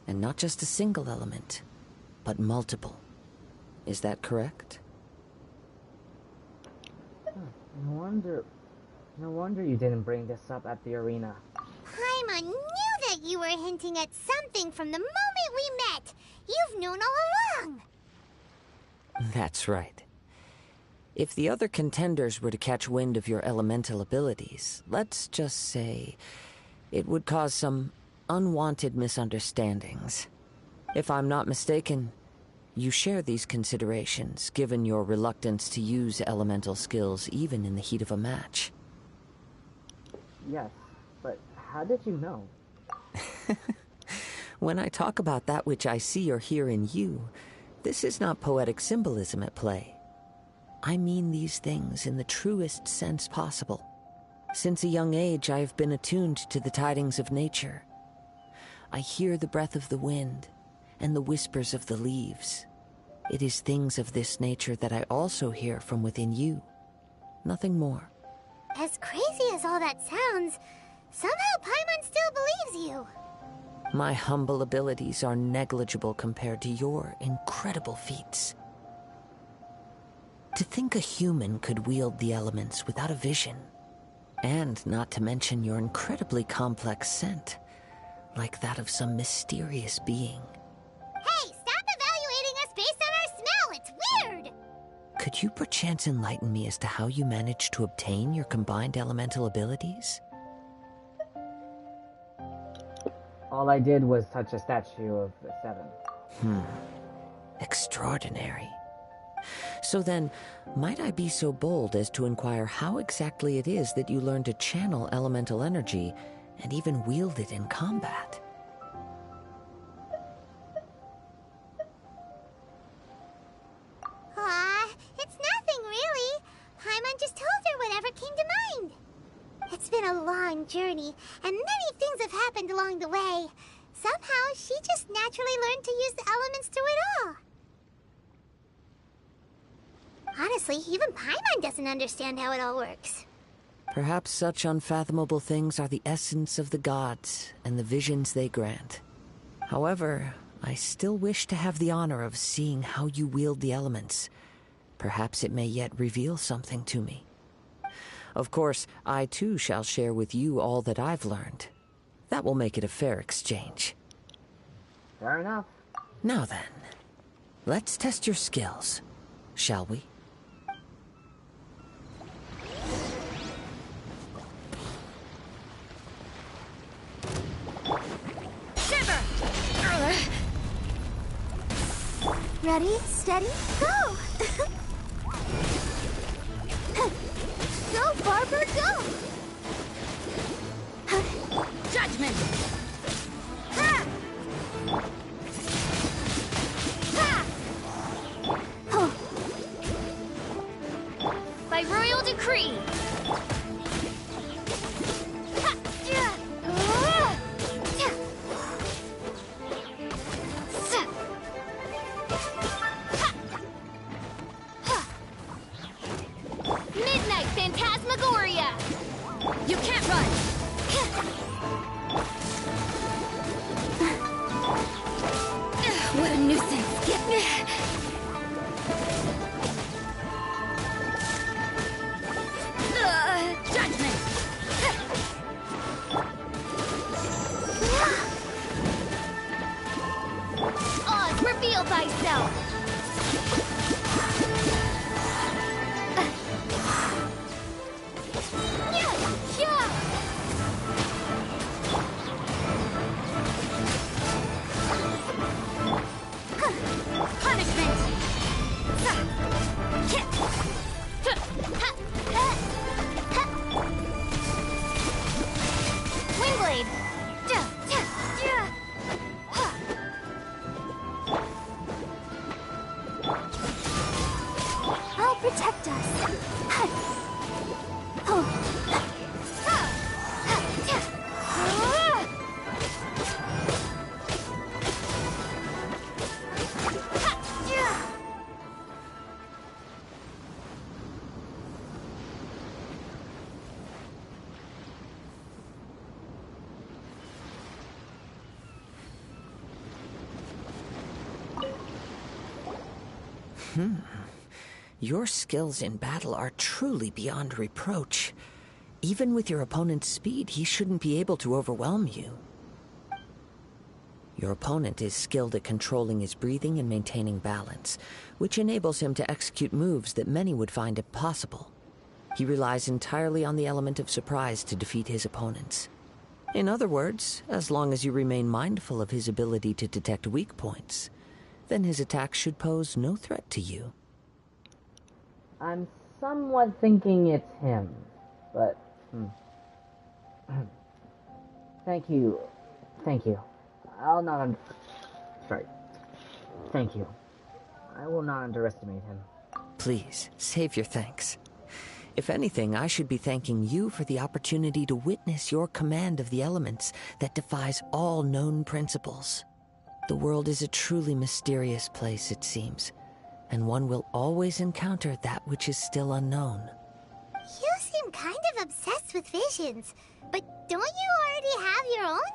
and not just a single element, but multiple. Is that correct? No wonder you didn't bring this up at the arena. Paimon knew that you were hinting at something from the moment we met. You've known all along. That's right. If the other contenders were to catch wind of your elemental abilities, let's just say it would cause some unwanted misunderstandings. If I'm not mistaken, you share these considerations, given your reluctance to use elemental skills even in the heat of a match. Yes, but how did you know? When I talk about that which I see or hear in you, this is not poetic symbolism at play. I mean these things in the truest sense possible. Since a young age, I have been attuned to the tidings of nature. I hear the breath of the wind and the whispers of the leaves. It is things of this nature that I also hear from within you. Nothing more. As crazy as all that sounds, somehow Paimon still believes you. My humble abilities are negligible compared to your incredible feats. To think a human could wield the elements without a vision, and not to mention your incredibly complex scent, like that of some mysterious being. Hey, stop evaluating us based on our smell! It's weird! Could you perchance enlighten me as to how you managed to obtain your combined elemental abilities? All I did was touch a statue of the Seven. Extraordinary. So then, might I be so bold as to inquire how exactly it is that you learned to channel elemental energy and even wield it in combat? It's nothing really. Paimon just told her whatever came to mind. It's been a long journey, and many things have happened along the way. Somehow, she just naturally learned to use the elements through it all. Honestly, even Paimon doesn't understand how it all works. Perhaps such unfathomable things are the essence of the gods and the visions they grant. However, I still wish to have the honor of seeing how you wield the elements, Perhaps it may yet reveal something to me. Of course, I too shall share with you all that I've learned. That will make it a fair exchange. Fair enough. Now then, let's test your skills, shall we? Shiver! Ready, steady, go! Go, Barber, go! Judgment! Ha! Ha! Oh. By royal decree. Ha! Yeah! Yeah! Sa! Midnight Phantasmagoria. You can't run! What a nuisance. Judgment! Oz, reveal thyself. Punishment! Windblade. I'll protect us. Your skills in battle are truly beyond reproach. Even with your opponent's speed, he shouldn't be able to overwhelm you. Your opponent is skilled at controlling his breathing and maintaining balance, which enables him to execute moves that many would find impossible. He relies entirely on the element of surprise to defeat his opponents. In other words, as long as you remain mindful of his ability to detect weak points, then his attacks should pose no threat to you. I'm somewhat thinking it's him, but... Thank you. I'll not Sorry. Thank you. I will not underestimate him. Please, save your thanks. If anything, I should be thanking you for the opportunity to witness your command of the elements that defies all known principles. The world is a truly mysterious place, it seems, and one will always encounter that which is still unknown. You seem kind of obsessed with visions, but don't you already have your own?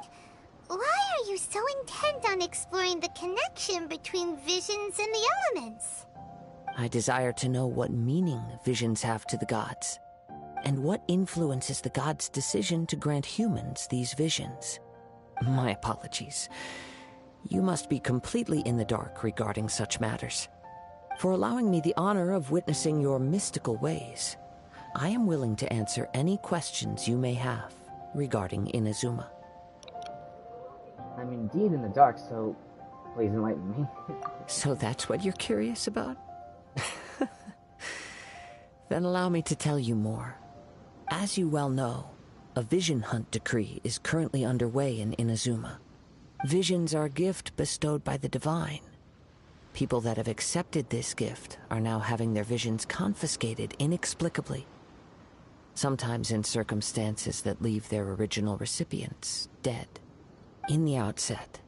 Why are you so intent on exploring the connection between visions and the elements? I desire to know what meaning visions have to the gods, and what influences the gods' decision to grant humans these visions. My apologies. You must be completely in the dark regarding such matters. For allowing me the honor of witnessing your mystical ways, I am willing to answer any questions you may have regarding Inazuma. I'm indeed in the dark, so please enlighten me. So that's what you're curious about? Then allow me to tell you more. As you well know, a vision hunt decree is currently underway in Inazuma. Visions are a gift bestowed by the divine. People that have accepted this gift are now having their visions confiscated inexplicably. Sometimes in circumstances that leave their original recipients dead. In the outset,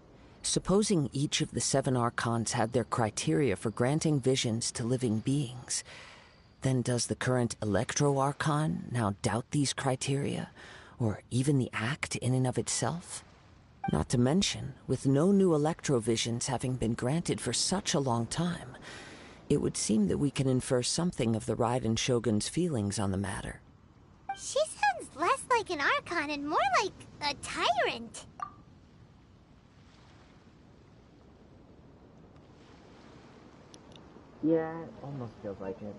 supposing each of the 7 archons had their criteria for granting visions to living beings, then does the current Electro-Archon now doubt these criteria, or even the act in and of itself? Not to mention, with no new Electro-Visions having been granted for such a long time, it would seem that we can infer something of the Raiden Shogun's feelings on the matter. She sounds less like an Archon and more like a tyrant. Yeah, it almost feels like it.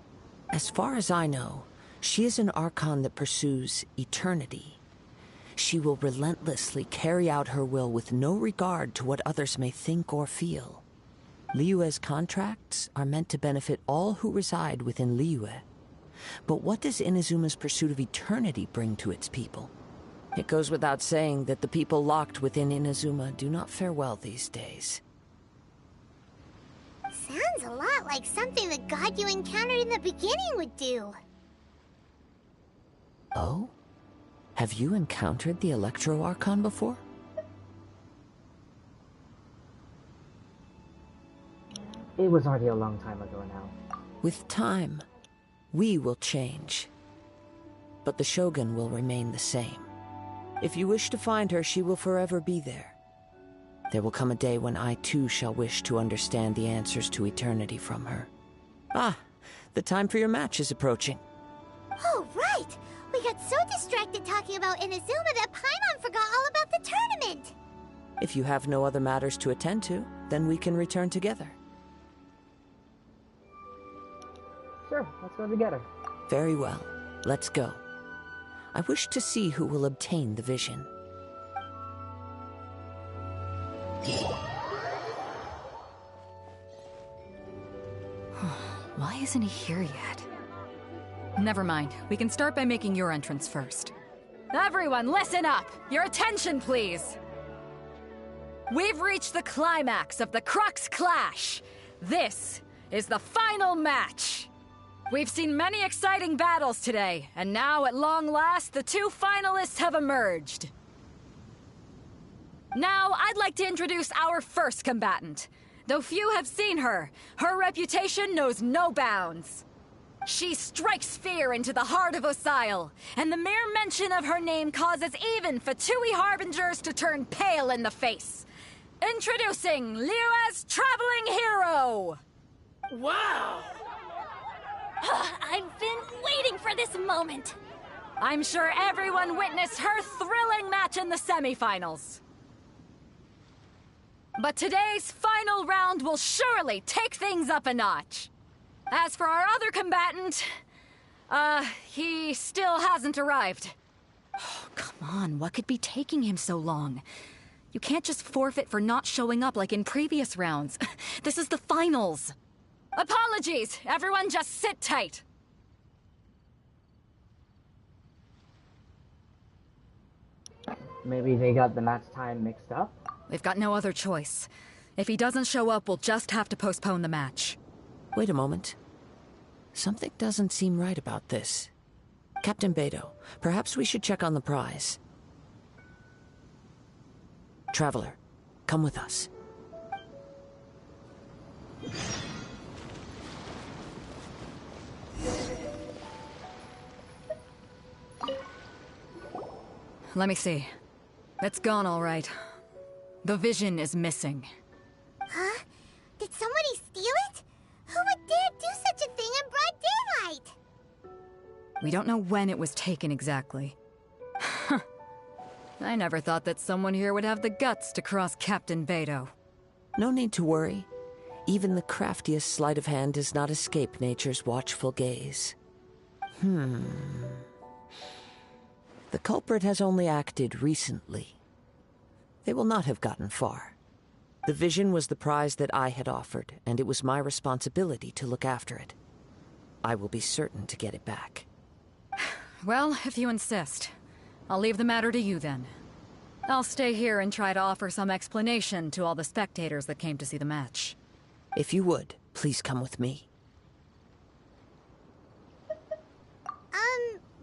As far as I know, she is an Archon that pursues eternity. She will relentlessly carry out her will with no regard to what others may think or feel. Liyue's contracts are meant to benefit all who reside within Liyue. But what does Inazuma's pursuit of eternity bring to its people? It goes without saying that the people locked within Inazuma do not fare well these days. Sounds a lot like something the god you encountered in the beginning would do. Oh? Have you encountered the Electro Archon before? It was already a long time ago now. With time, we will change. But the Shogun will remain the same. If you wish to find her, she will forever be there. There will come a day when I too shall wish to understand the answers to eternity from her. Ah, the time for your match is approaching. Oh, right! We got so distracted talking about Inazuma that Paimon forgot all about the tournament! If you have no other matters to attend to, then we can return together. Sure, let's go together. Very well. Let's go. I wish to see who will obtain the vision. Why isn't he here yet? Never mind. We can start by making your entrance first. Everyone, listen up! Your attention, please! We've reached the climax of the Crux Clash! This is the final match! We've seen many exciting battles today, and now, at long last, the two finalists have emerged. Now, I'd like to introduce our first combatant. Though few have seen her, her reputation knows no bounds. She strikes fear into the heart of Osile, and the mere mention of her name causes even Fatui Harbingers to turn pale in the face. Introducing Liyue's traveling hero! Wow! I've been waiting for this moment. I'm sure everyone witnessed her thrilling match in the semifinals. But today's final round will surely take things up a notch. As for our other combatant, he still hasn't arrived. Oh, come on, what could be taking him so long? You can't just forfeit for not showing up like in previous rounds. This is the finals. Apologies, everyone just sit tight. Maybe they got the match time mixed up? We've got no other choice. If he doesn't show up, we'll just have to postpone the match. Wait a moment. Something doesn't seem right about this. Captain Beidou, perhaps we should check on the prize. Traveler, come with us. Let me see. It's gone all right. The vision is missing. Huh? Did somebody steal it? Who would dare do such a thing in broad daylight? We don't know when it was taken exactly. I never thought that someone here would have the guts to cross Captain Beidou. No need to worry. Even the craftiest sleight of hand does not escape nature's watchful gaze. The culprit has only acted recently. They will not have gotten far. The vision was the prize that I had offered, and it was my responsibility to look after it. I will be certain to get it back. Well, if you insist. I'll leave the matter to you then. I'll stay here and try to offer some explanation to all the spectators that came to see the match. If you would, please come with me.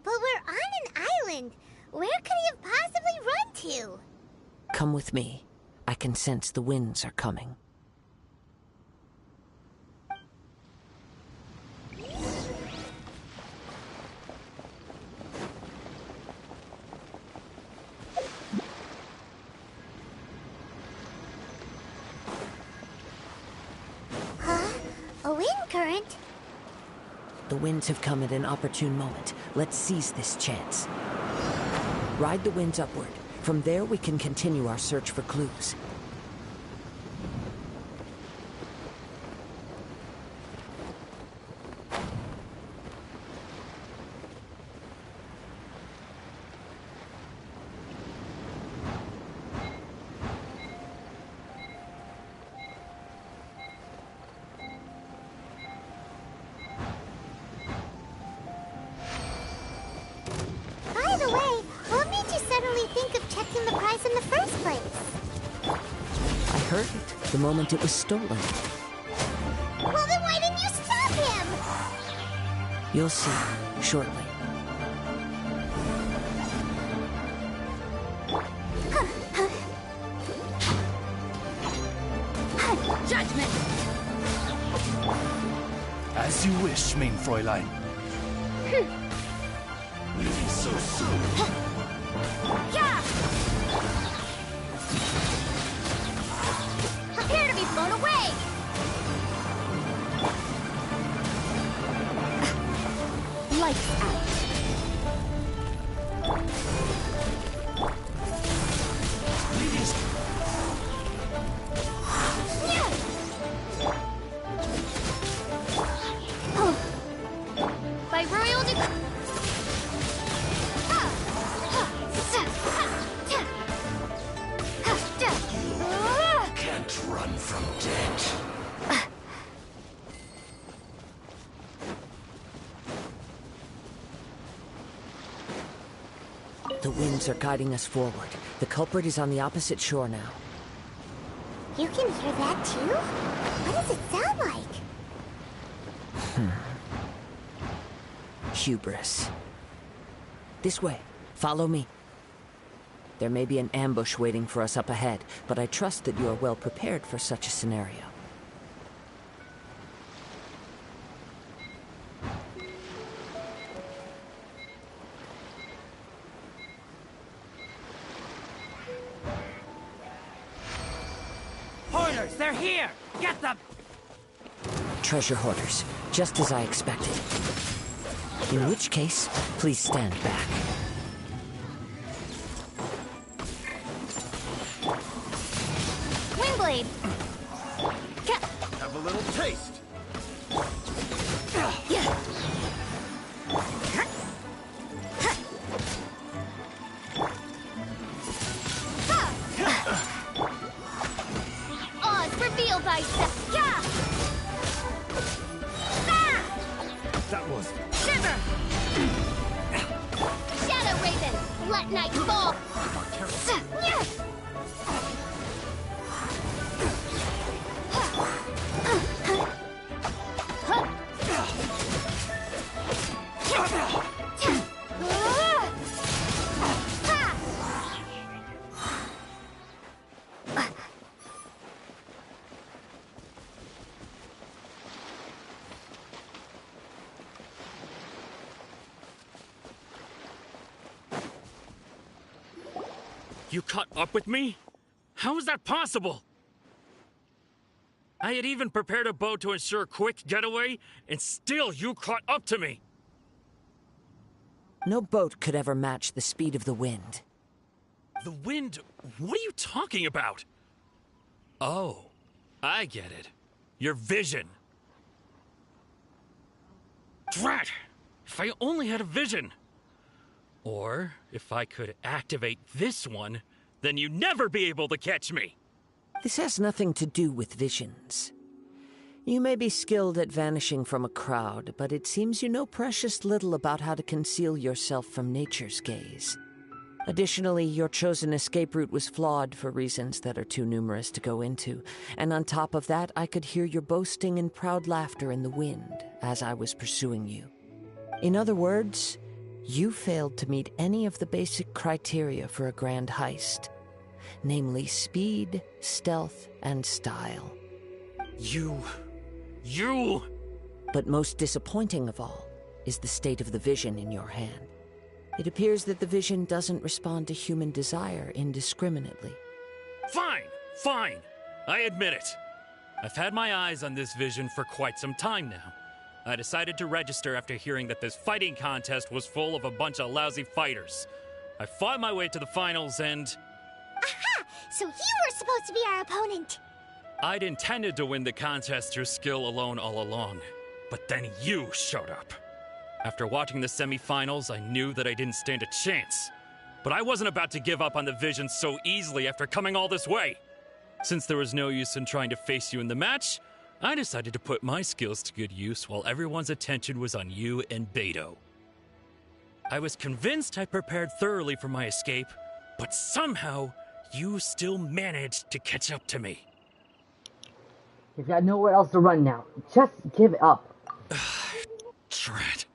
But we're on an island. Where could he have possibly run to? Come with me. I can sense the winds are coming. Huh? A wind current. The winds have come at an opportune moment. Let's seize this chance. Ride the winds upward. From there, we can continue our search for clues. By the way, what made you suddenly think of checking the prize in the first place? I heard it the moment it was stolen. Well, then why didn't you stop him? You'll see shortly. Judgment! As you wish, main Fräulein. Leaving so soon. Yeah! Prepare to be blown away! Lights out. By royal decree. Can't run from death. The winds are guiding us forward. The culprit is on the opposite shore now. You can hear that too? What does it sound like? Hubris. This way. Follow me. There may be an ambush waiting for us up ahead, but I trust that you are well prepared for such a scenario. Hoarders, they're here! Get them! Treasure hoarders, just as I expected. In which case, please stand back. Windblade! Have a little taste. Oz, reveal thyself! Yeah! That was Shiver! Shadow Raven, let night fall! You caught up with me? How is that possible? I had even prepared a boat to ensure a quick getaway, and still you caught up to me! No boat could ever match the speed of the wind. The wind? What are you talking about? Oh, I get it. Your vision. Drat! If I only had a vision! Or, if I could activate this one, then you'd never be able to catch me! This has nothing to do with visions. You may be skilled at vanishing from a crowd, but it seems you know precious little about how to conceal yourself from nature's gaze. Additionally, your chosen escape route was flawed for reasons that are too numerous to go into, and on top of that, I could hear your boasting and proud laughter in the wind as I was pursuing you. In other words, you failed to meet any of the basic criteria for a grand heist, namely speed, stealth, and style. You... But most disappointing of all is the state of the vision in your hand. It appears that the vision doesn't respond to human desire indiscriminately. Fine! I admit it. I've had my eyes on this vision for quite some time now. I decided to register after hearing that this fighting contest was full of a bunch of lousy fighters. I fought my way to the finals and... Aha! So you were supposed to be our opponent! I'd intended to win the contest through skill alone all along. But then you showed up. After watching the semifinals, I knew that I didn't stand a chance. But I wasn't about to give up on the vision so easily after coming all this way. Since there was no use in trying to face you in the match, I decided to put my skills to good use while everyone's attention was on you and Beto. I was convinced I prepared thoroughly for my escape, but somehow you still managed to catch up to me. You've got nowhere else to run now. Just give up. Drat.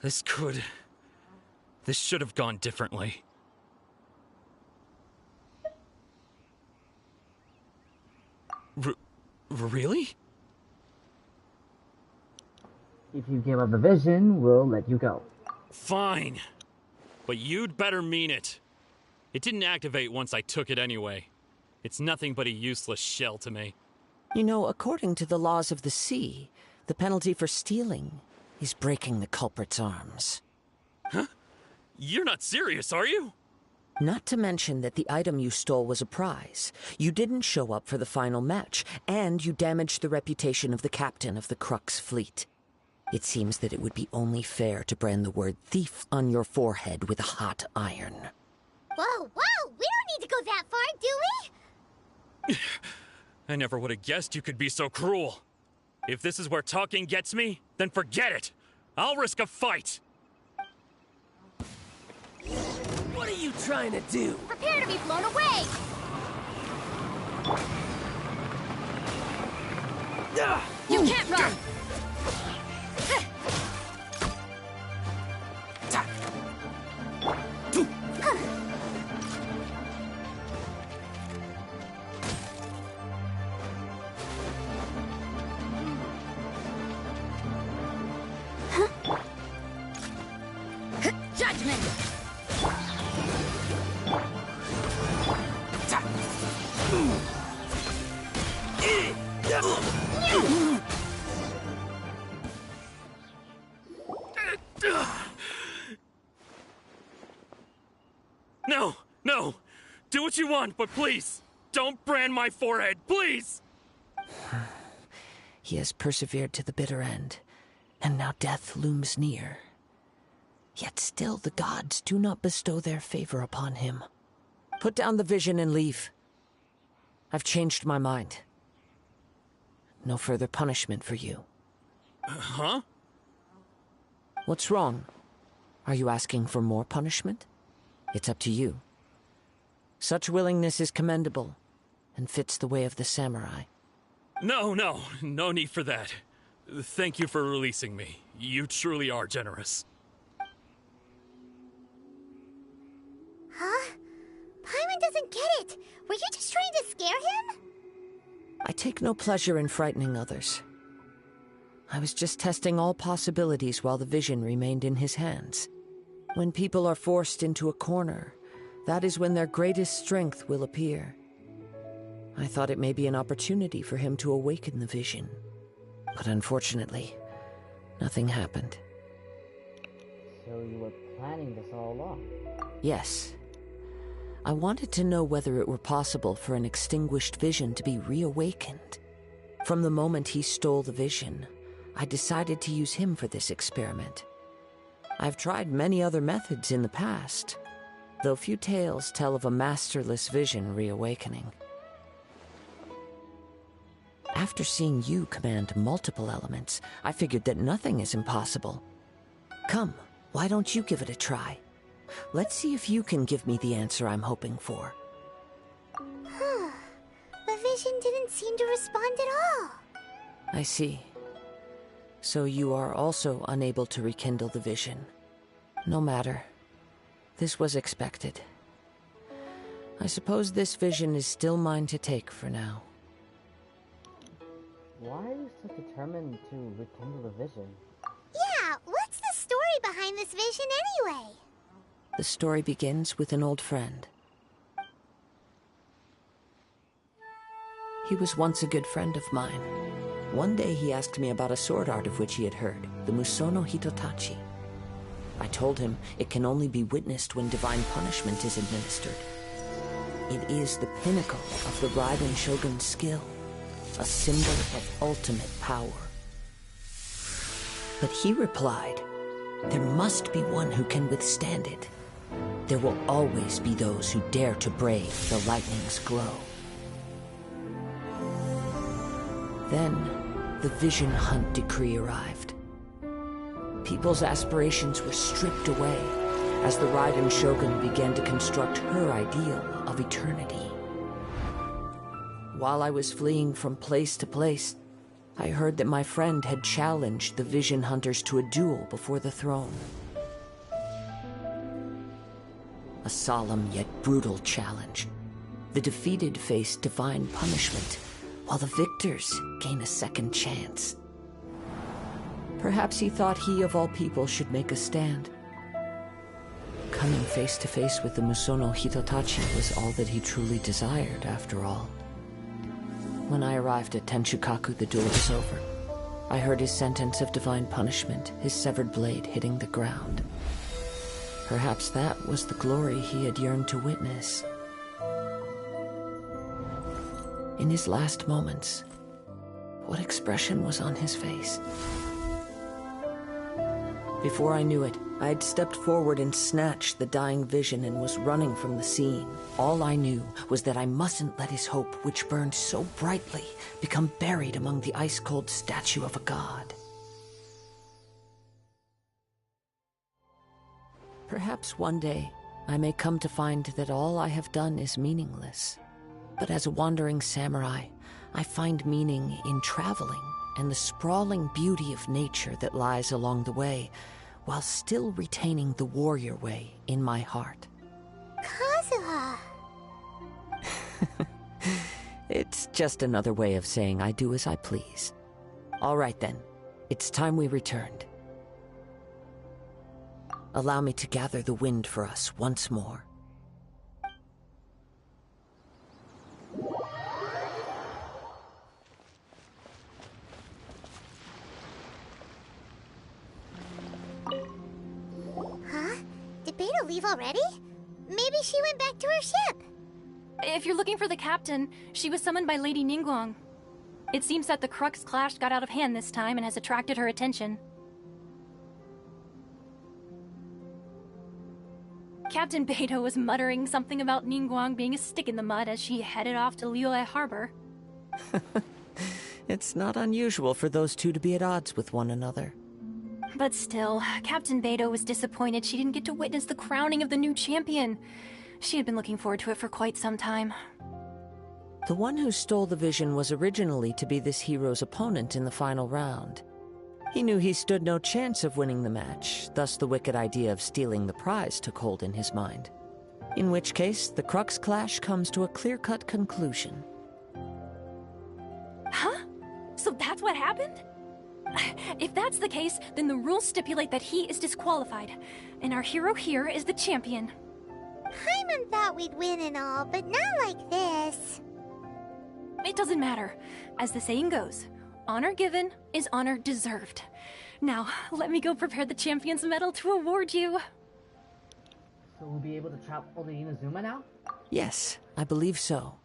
This should have gone differently. Really? If you give up the vision, we'll let you go. Fine. But you'd better mean it. It didn't activate once I took it anyway. It's nothing but a useless shell to me. You know, according to the laws of the sea, the penalty for stealing is breaking the culprit's arms. Huh? You're not serious, are you? Not to mention that the item you stole was a prize. You didn't show up for the final match, and you damaged the reputation of the captain of the Crux fleet. It seems that it would be only fair to brand the word thief on your forehead with a hot iron. Whoa, whoa! We don't need to go that far, do we? I never would have guessed you could be so cruel. If this is where talking gets me, then forget it. I'll risk a fight. What are you trying to do? Prepare to be blown away! You can't run! Judgment! No, no. Do what you want, but please, don't brand my forehead, please! He has persevered to the bitter end, and now death looms near. Yet still the gods do not bestow their favor upon him. Put down the vision and leave. I've changed my mind. No further punishment for you. Huh? What's wrong? Are you asking for more punishment? It's up to you. Such willingness is commendable, and fits the way of the samurai. No need for that. Thank you for releasing me. You truly are generous. Huh? Paimon doesn't get it. Were you just trying to scare him? I take no pleasure in frightening others. I was just testing all possibilities while the vision remained in his hands. When people are forced into a corner, that is when their greatest strength will appear. I thought it may be an opportunity for him to awaken the vision. But unfortunately, nothing happened. So you were planning this all along? Yes. I wanted to know whether it were possible for an extinguished vision to be reawakened. From the moment he stole the vision, I decided to use him for this experiment. I've tried many other methods in the past, though few tales tell of a masterless vision reawakening. After seeing you command multiple elements, I figured that nothing is impossible. Come, why don't you give it a try? Let's see if you can give me the answer I'm hoping for. The vision didn't seem to respond at all. I see. So you are also unable to rekindle the vision. No matter. This was expected. I suppose this vision is still mine to take for now. Why are you so determined to rekindle the vision? Yeah, what's the story behind this vision anyway? The story begins with an old friend. He was once a good friend of mine. One day he asked me about a sword art of which he had heard, the Musono Hitotachi. I told him it can only be witnessed when divine punishment is administered. It is the pinnacle of the Raiden Shogun's skill, a symbol of ultimate power. But he replied, there must be one who can withstand it. There will always be those who dare to brave the lightning's glow. Then, the Vision Hunt decree arrived. People's aspirations were stripped away as the Raiden Shogun began to construct her ideal of eternity. While I was fleeing from place to place, I heard that my friend had challenged the Vision Hunters to a duel before the throne. A solemn yet brutal challenge. The defeated face divine punishment, while the victors gain a second chance. Perhaps he thought he of all people should make a stand. Coming face to face with the Musono Hitotachi was all that he truly desired, after all. When I arrived at Tenshukaku, the duel was over. I heard his sentence of divine punishment, his severed blade hitting the ground. Perhaps that was the glory he had yearned to witness. In his last moments, what expression was on his face? Before I knew it, I had stepped forward and snatched the dying vision and was running from the scene. All I knew was that I mustn't let his hope, which burned so brightly, become buried among the ice-cold statue of a god. Perhaps one day, I may come to find that all I have done is meaningless. But as a wandering samurai, I find meaning in traveling and the sprawling beauty of nature that lies along the way, while still retaining the warrior way in my heart. Kazuha! It's just another way of saying I do as I please. All right then, it's time we returned. Allow me to gather the wind for us once more. Huh? Did Beta leave already? Maybe she went back to her ship. If you're looking for the captain, she was summoned by Lady Ningguang. It seems that the Crux clash got out of hand this time and has attracted her attention. Captain Beidou was muttering something about Ningguang being a stick in the mud as she headed off to Liyue Harbor. It's not unusual for those two to be at odds with one another. But still, Captain Beidou was disappointed she didn't get to witness the crowning of the new champion. She had been looking forward to it for quite some time. The one who stole the vision was originally to be this hero's opponent in the final round. He knew he stood no chance of winning the match, thus the wicked idea of stealing the prize took hold in his mind. In which case, the Crux clash comes to a clear-cut conclusion. Huh? So that's what happened? If that's the case, then the rules stipulate that he is disqualified, and our hero here is the champion. Paimon thought we'd win and all, but not like this. It doesn't matter. As the saying goes, honor given is honor deserved. Now, let me go prepare the champion's medal to award you. So we'll be able to travel to Inazuma now? Yes, I believe so.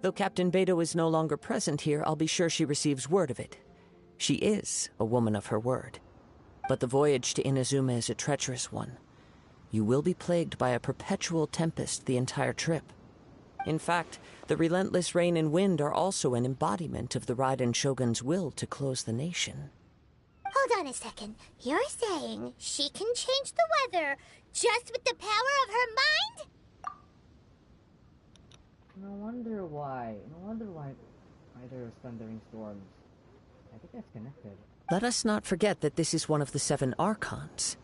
Though Captain Beidou is no longer present here, I'll be sure she receives word of it. She is a woman of her word. But the voyage to Inazuma is a treacherous one. You will be plagued by a perpetual tempest the entire trip. In fact, the relentless rain and wind are also an embodiment of the Raiden Shogun's will to close the nation. Hold on a second. You're saying she can change the weather just with the power of her mind? No wonder why there's thundering storms. I think that's connected. Let us not forget that this is one of the 7 Archons.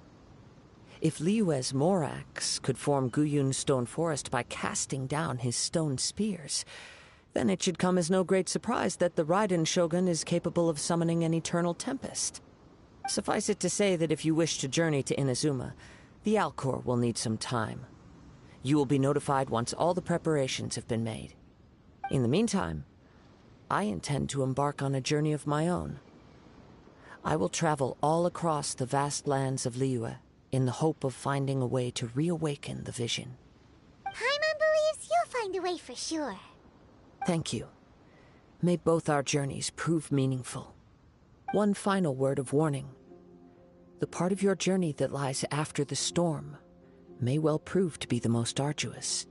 If Liyue's Morax could form Guyun's stone forest by casting down his stone spears, then it should come as no great surprise that the Raiden Shogun is capable of summoning an eternal tempest. Suffice it to say that if you wish to journey to Inazuma, the Alcor will need some time. You will be notified once all the preparations have been made. In the meantime, I intend to embark on a journey of my own. I will travel all across the vast lands of Liyue in the hope of finding a way to reawaken the vision. Paimon believes you'll find a way for sure. Thank you. May both our journeys prove meaningful. One final word of warning. The part of your journey that lies after the storm may well prove to be the most arduous.